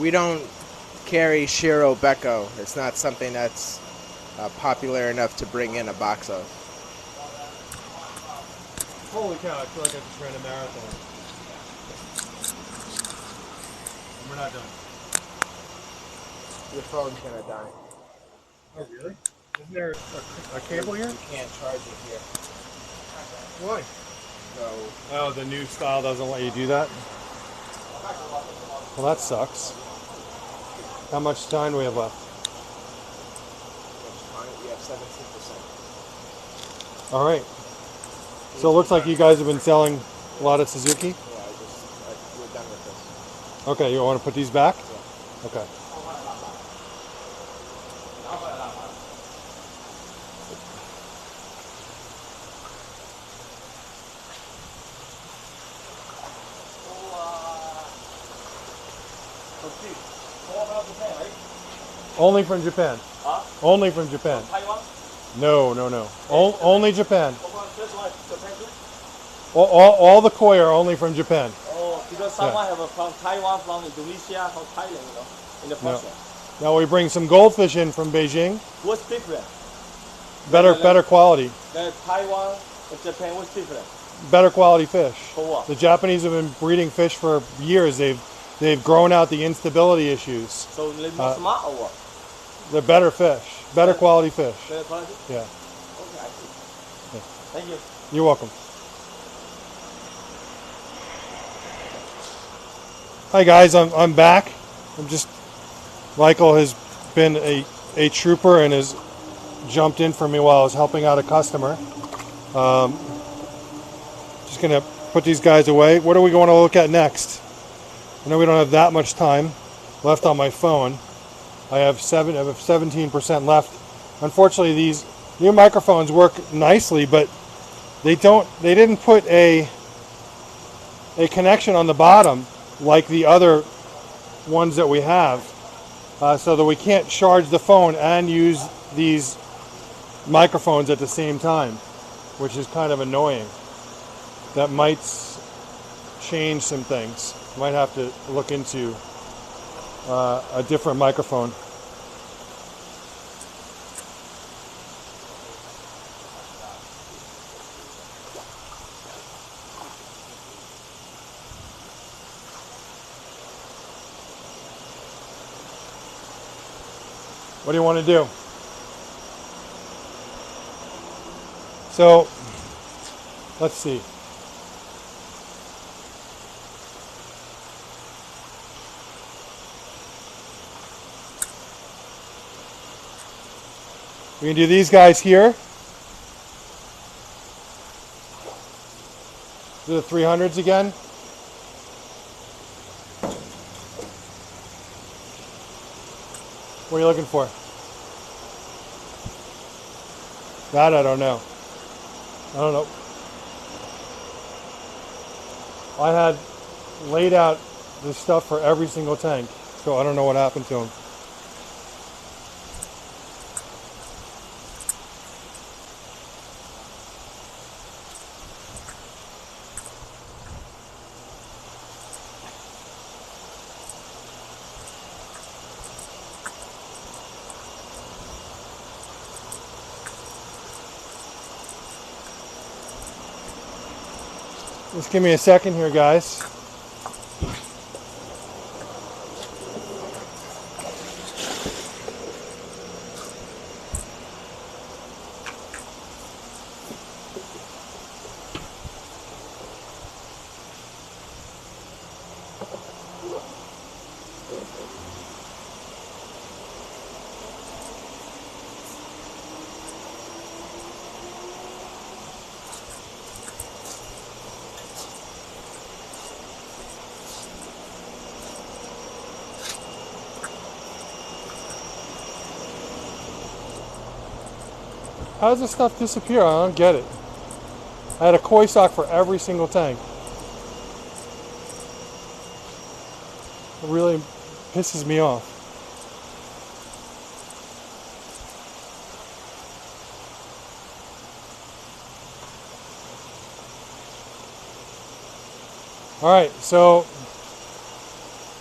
We don't carry Shiro Becco. It's not something that's popular enough to bring in a box of. Holy cow, I feel like I just ran a marathon. And we're not done. Your phone's gonna die. Oh, really? Isn't there a cable here? You can't charge it here. Why? So, Oh, the new style doesn't let you do that? Well, that sucks. How much time do we have left? you have 17%. All right. So it looks like you guys have been selling a lot of Suzuki. Yeah, we're done with this. Okay, you want to put these back? Yeah. Okay. Only from Japan. Huh? Only from Japan. Taiwan? No. Only Japan. First one, Japan too? All the koi are only from Japan. Oh, because someone have a from Taiwan, from Indonesia, from Thailand, in the first one. Now we bring some goldfish in from Beijing. What's different? Better quality. The Taiwan and Japan, what's different? Better quality fish. For what? The Japanese have been breeding fish for years. They've grown out the instability issues. So they're more smart or what? They're better fish. Better quality fish. Better quality? Yeah. Okay, I see. Yeah. Thank you. You're welcome. Hi guys, I'm back. Michael has been a trooper and has jumped in for me while I was helping out a customer. Just gonna put these guys away. What are we going to look at next? I know we don't have that much time left on my phone. I have 17% left. Unfortunately, these new microphones work nicely, but they didn't put a connection on the bottom like the other ones that we have, so that we can't charge the phone and use these microphones at the same time, which is kind of annoying. That might change some things. Might have to look into a different microphone. What do you want to do? So, let's see. We can do these guys here. Do the 300s again. What are you looking for? That I don't know. I don't know. I had laid out the stuff for every single tank, so I don't know what happened to them. Just give me a second here, guys. How does this stuff disappear? I don't get it. I had a koi sock for every single tank. It really pisses me off. All right, so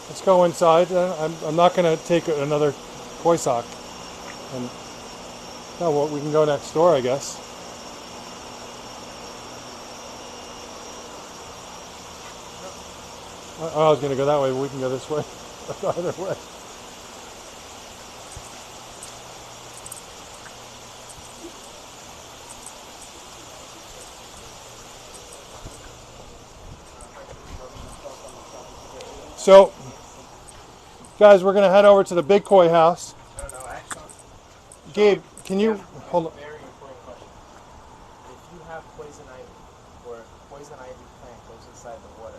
let's go inside. I'm not going to take another koi sock. And oh, well, we can go next door, I guess. I was going to go that way, but we can go this way. Either way. So, guys, we're going to head over to the big koi house. Gabe, can you hold on? Very important question. If you have poison ivy, or poison ivy plant goes inside the water,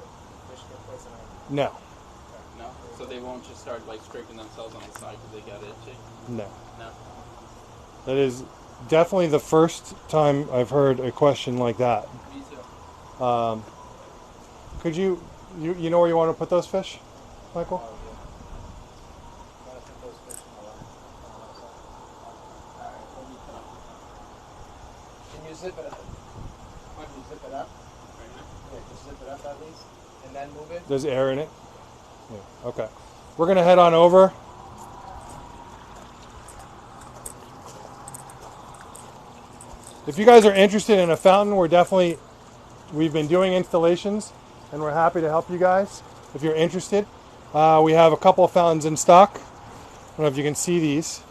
fish get poison ivy? No. No? So they won't just start like scraping themselves on the side because they got itchy? No. No. That is definitely the first time I've heard a question like that. Me too. Could you know where you want to put those fish, Michael? Oh, yeah. Gotta put those fish in the water. Alright, what do you put up? Can you zip it up? Can you zip it up? Yeah, just zip it up at least, and then move it. There's air in it? Yeah, okay. We're going to head on over. If you guys are interested in a fountain, we've been doing installations, and we're happy to help you guys if you're interested. We have a couple of fountains in stock. I don't know if you can see these.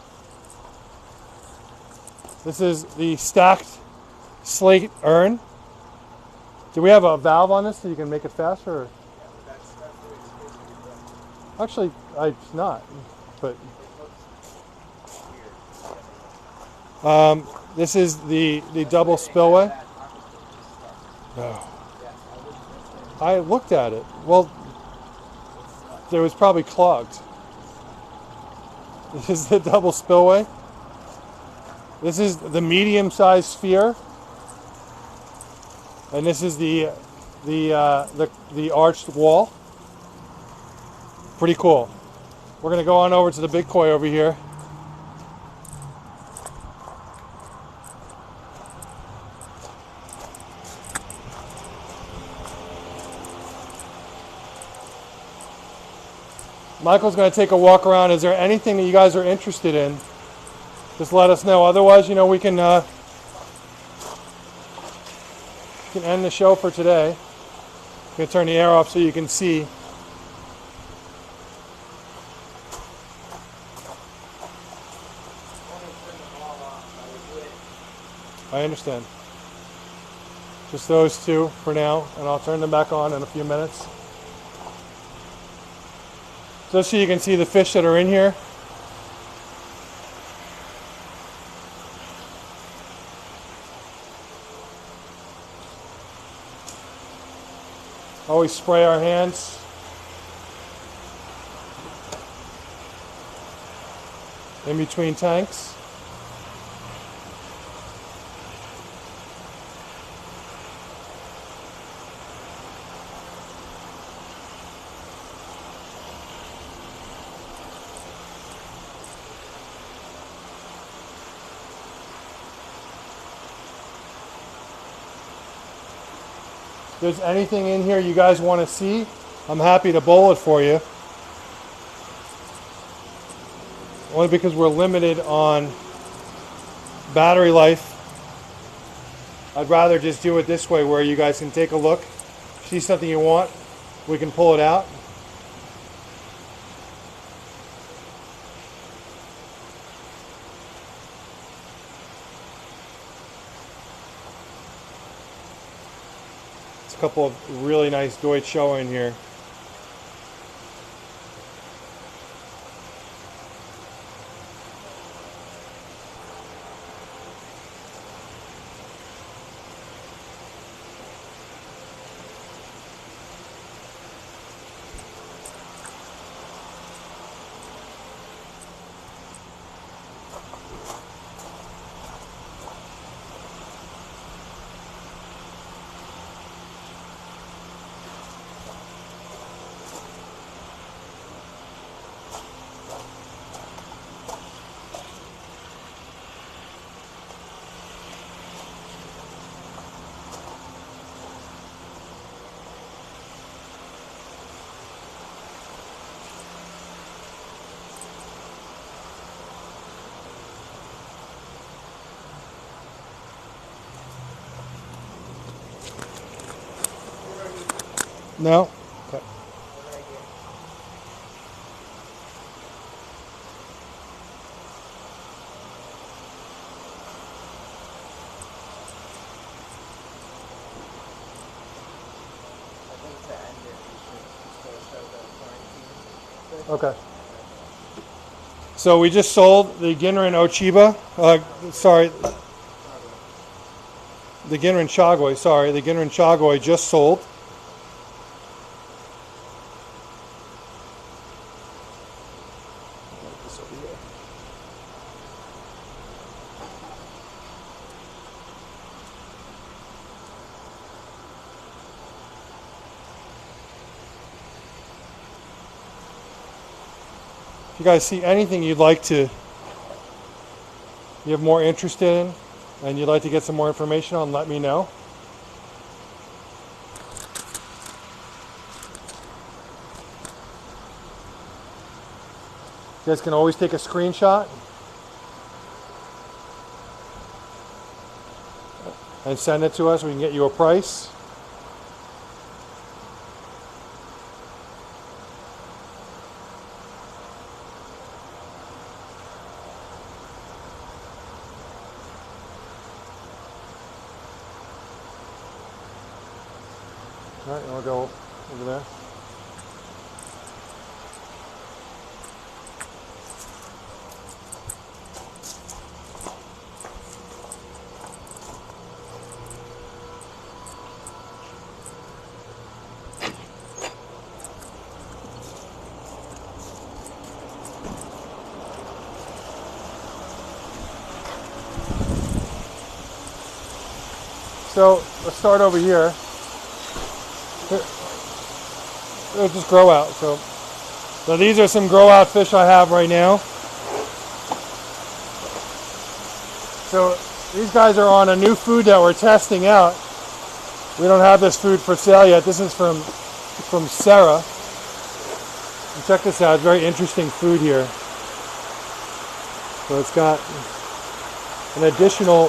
This is the stacked slate urn. Do we have a valve on this so you can make it faster? Or? Actually, it's not. But this is the double spillway. Oh. I looked at it. Well, it was probably clogged. This is the double spillway. This is the medium-sized sphere, and this is the arched wall. Pretty cool. We're gonna go on over to the big koi over here. Michael's going to take a walk around. Is there anything that you guys are interested in? Just let us know. Otherwise, you know, we can end the show for today. I'm going to turn the air off so you can see. I understand. Just those two for now, and I'll turn them back on in a few minutes. Just so you can see the fish that are in here. Always spray our hands. In between tanks. If there's anything in here you guys want to see, I'm happy to bowl it for you. Only because we're limited on battery life. I'd rather just do it this way where you guys can take a look, see something you want, we can pull it out. It's a couple of really nice Deutsche in here. No? Okay. Okay. So we just sold the Ginrin Ochiba, the Ginrin Chagoi, the Ginrin Chagoi just sold. If you guys see anything you'd like to, you have more interested in, and you'd like to get some more information on, let me know. You guys can always take a screenshot and send it to us. We can get you a price. All right, I'll go over there. So let's start over here. It'll just grow out. So these are some grow out fish I have right now. So these guys are on a new food that we're testing out. We don't have this food for sale yet. This is from Sarah. And check this out, very interesting food here. So it's got an additional,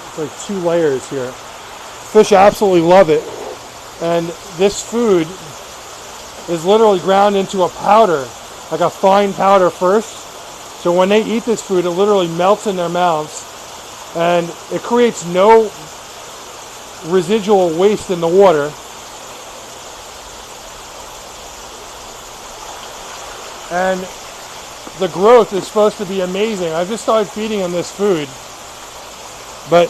it's like 2 layers here. Fish absolutely love it. And this food is literally ground into a powder, like a fine powder first. So when they eat this food, it literally melts in their mouths, and it creates no residual waste in the water. And the growth is supposed to be amazing. I've just started feeding them this food, but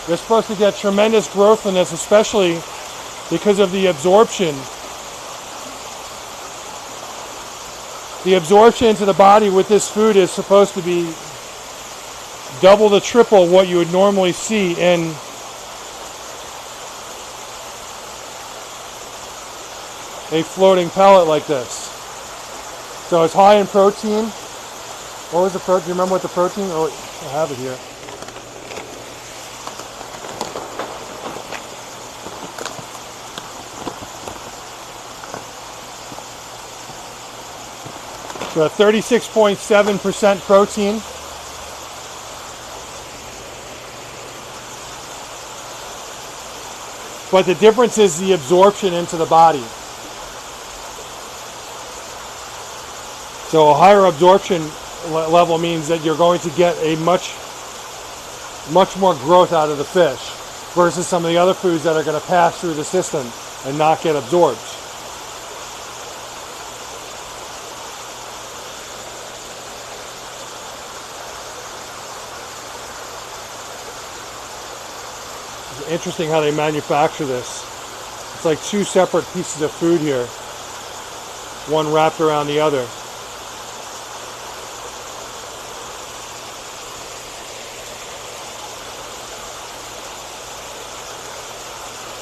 they're supposed to get tremendous growth from this, especially because of the absorption. The absorption into the body with this food is supposed to be double to triple what you would normally see in a floating pellet like this. So it's high in protein. What was the protein? Do you remember what the protein? Oh, I have it here. So 36.7% protein. But the difference is the absorption into the body. So a higher absorption level means that you're going to get a much more growth out of the fish versus some of the other foods that are going to pass through the system and not get absorbed. It's interesting how they manufacture this. It's like 2 separate pieces of food here, one wrapped around the other.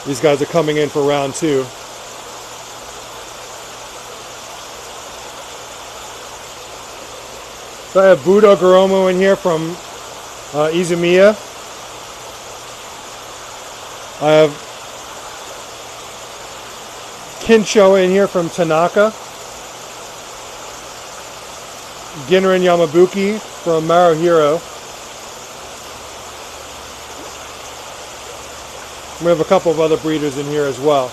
These guys are coming in for round 2. So I have Budo Goromo in here from Izumiya. I have Kinshoa in here from Tanaka. Ginrin Yamabuki from Maruhiro. We have a couple of other breeders in here as well.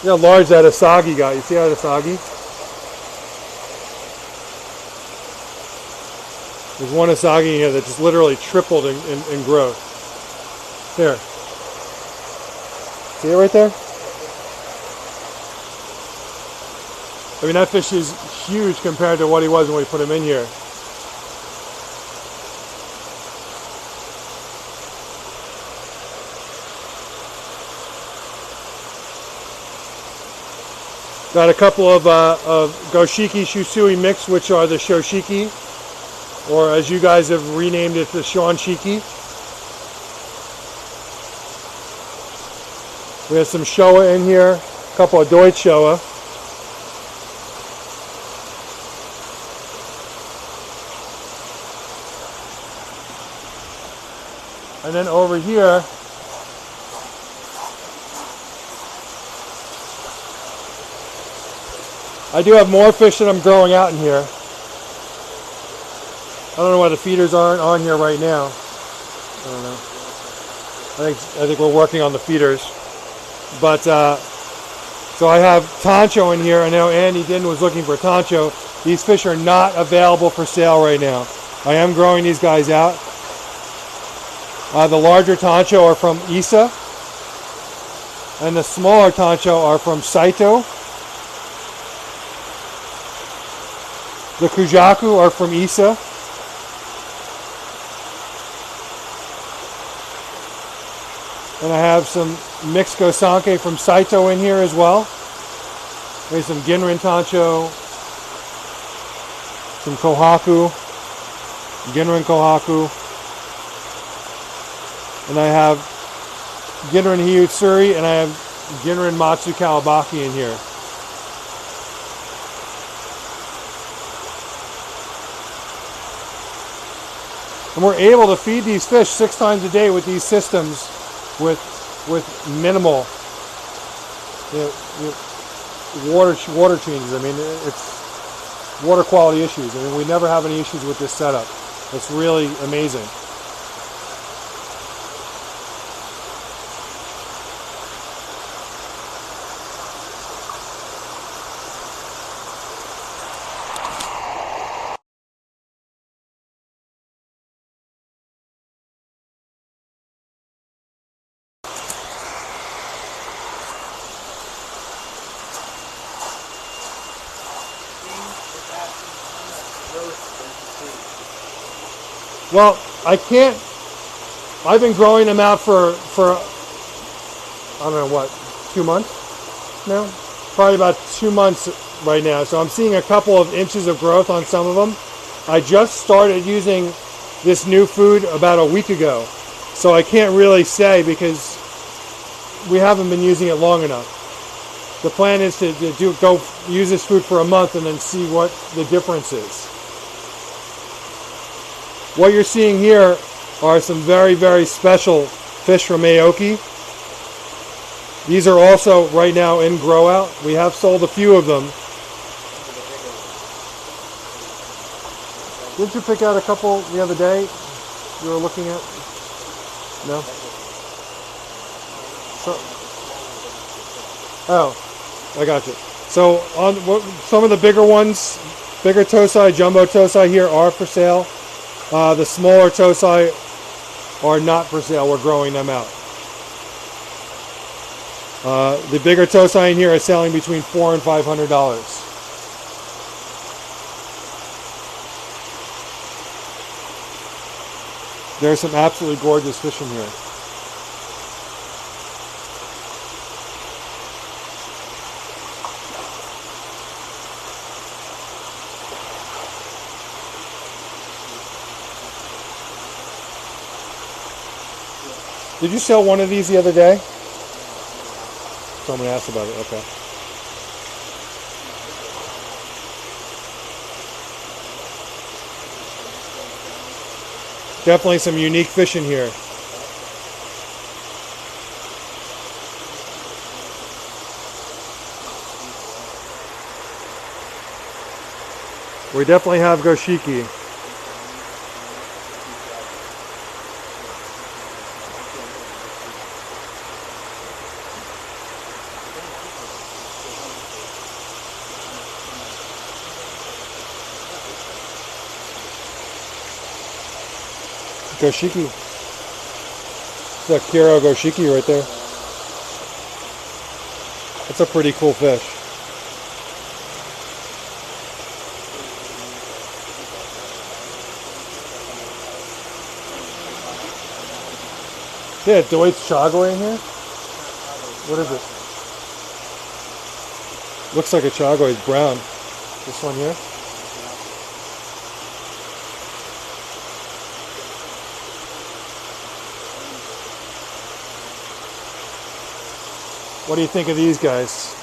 Yeah, large that Asagi got. You see that Asagi? There's one Asagi in here that just literally tripled in growth. Here. See it right there? I mean, that fish is huge compared to what he was when we put him in here. Got a couple of Goshiki Shusui mix, which are the Shoshiki, or as you guys have renamed it, the Shonshiki. We have some Showa in here, a couple of Deutsch Showa. And then over here, I do have more fish that I'm growing out in here. I don't know why the feeders aren't on here right now. I don't know. I think we're working on the feeders. But so I have Tancho in here. I know Andy Din was looking for Tancho. These fish are not available for sale right now. I am growing these guys out. The larger Tancho are from Issa, and the smaller Tancho are from Saito. The Kujaku are from Issa. And I have some mixed Gosanke from Saito in here as well. There's some Ginrin Tancho, some Kohaku, Ginrin Kohaku. And I have Ginrin Hiyutsuri, and I have Ginrin Matsu Kawabaki in here. And we're able to feed these fish 6 times a day with these systems with minimal water changes. I mean, it's water quality issues. I mean, we never have any issues with this setup. It's really amazing. Well, I've been growing them out for I don't know what, 2 months now? Probably about 2 months right now. So I'm seeing a couple of inches of growth on some of them. I just started using this new food about a week ago. So I can't really say because we haven't been using it long enough. The plan is to go use this food for a month and then see what the difference is. What you're seeing here are some very, very special fish from Aoki. These are also right now in grow out. We have sold a few of them. Didn't you pick out a couple the other day you were looking at? No? Oh, I got you. So on some of the bigger ones, bigger tosai, jumbo tosai here are for sale. The smaller tosai are not for sale. We're growing them out. The bigger tosai in here are selling between $400 and $500. There's some absolutely gorgeous fish in here. Did you sell one of these the other day? Someone asked about it. Okay. Definitely some unique fish in here. We definitely have goshiki. Goshiki. It's a Kiro goshiki right there. That's a pretty cool fish. Yeah, Deutsch Chagoi in here? What is it? Looks like a Chagoi. It's brown. This one here? What do you think of these guys?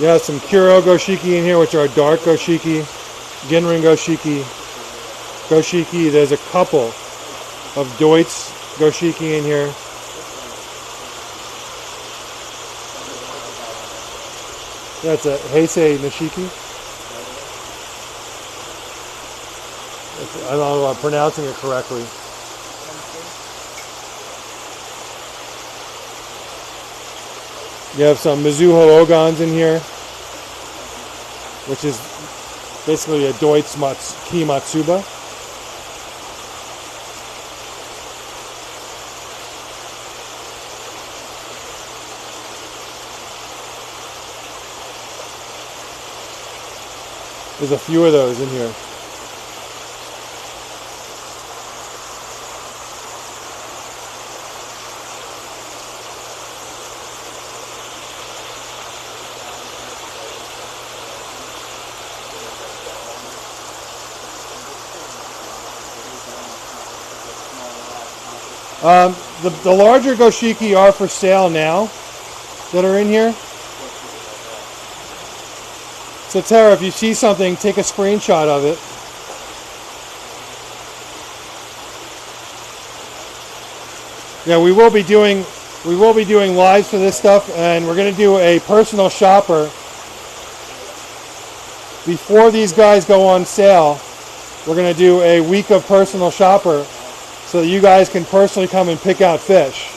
Yeah, some Kuro goshiki in here, which are dark goshiki, Ginrin goshiki, goshiki. There's a couple of Deutsch goshiki in here. That's a Heisei nishiki. I don't know if I'm pronouncing it correctly. You have some Mizuho Ogons in here, which is basically a Deutsch Ki Matsuba. There's a few of those in here. The larger Goshiki are for sale now that are in here. So Tara, if you see something, take a screenshot of it. Yeah, we will be doing lives for this stuff, and we're going to do a personal shopper before these guys go on sale. We're going to do a week of personal shopper so that you guys can personally come and pick out fish,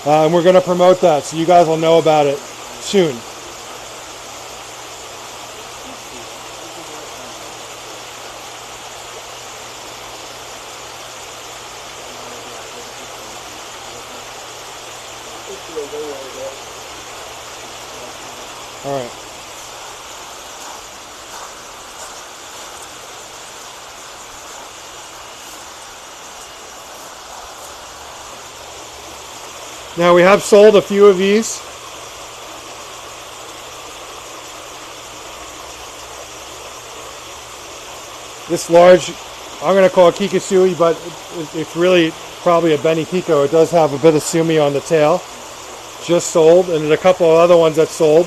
and we're going to promote that, so you guys will know about it soon. All right. Now we have sold a few of these. This large, I'm going to call it Kikasui, but it's really probably a Beni Kiko. It does have a bit of sumi on the tail. Just sold, and a couple of other ones that sold.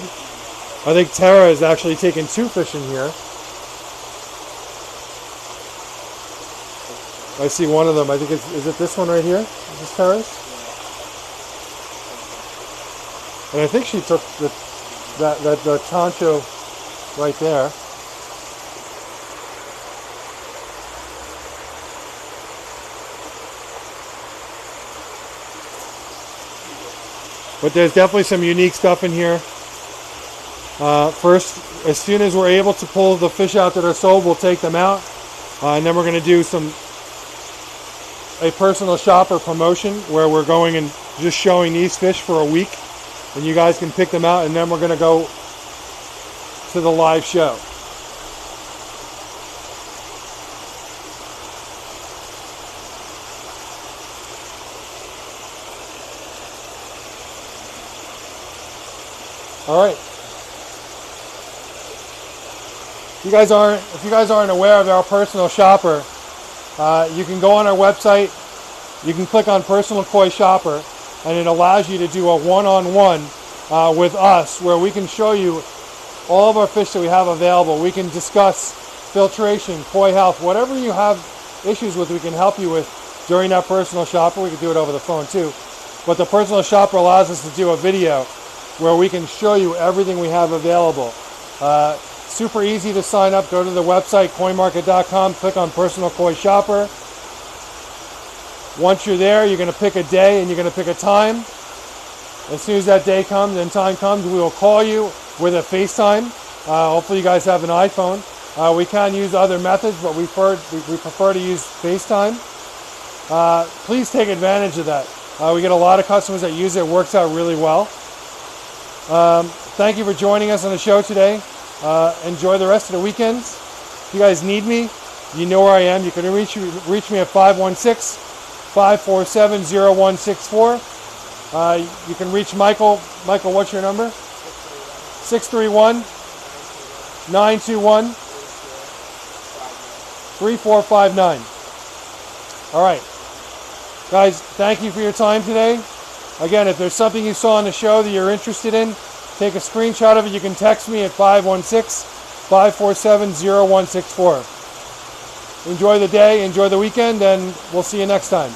I think Tara has actually taken 2 fish in here. I see one of them. I think is it this one right here? Is this Tara's? And I think she took the chancho right there. But there's definitely some unique stuff in here. First, as soon as we're able to pull the fish out that are sold, we'll take them out. And then we're going to do a personal shopper promotion where we're going and just showing these fish for a week. And you guys can pick them out, and then we're going to go to the live show. All right. If you guys aren't aware of our personal shopper, you can go on our website. You can click on Personal Koi Shopper, and it allows you to do a one-on-one with us, where we can show you all of our fish that we have available. We can discuss filtration, koi health, whatever you have issues with, we can help you with during that personal shopper. We can do it over the phone too. But the personal shopper allows us to do a video where we can show you everything we have available. Super easy to sign up. Go to the website, koimarket.com, click on Personal Koi Shopper. Once you're there, you're going to pick a day and you're going to pick a time. As soon as that day comes and time comes, we will call you with a FaceTime. Hopefully you guys have an iPhone. We can use other methods, but we prefer to use FaceTime. Please take advantage of that. We get a lot of customers that use it. It works out really well. Thank you for joining us on the show today. Enjoy the rest of the weekends. If you guys need me, you know where I am. You can reach me at 516-547-0164. You can reach Michael. Michael, what's your number? 631-921-3459. All right. Guys, thank you for your time today. Again, if there's something you saw on the show that you're interested in, take a screenshot of it. You can text me at 516-547-0164. Enjoy the day, enjoy the weekend, and we'll see you next time.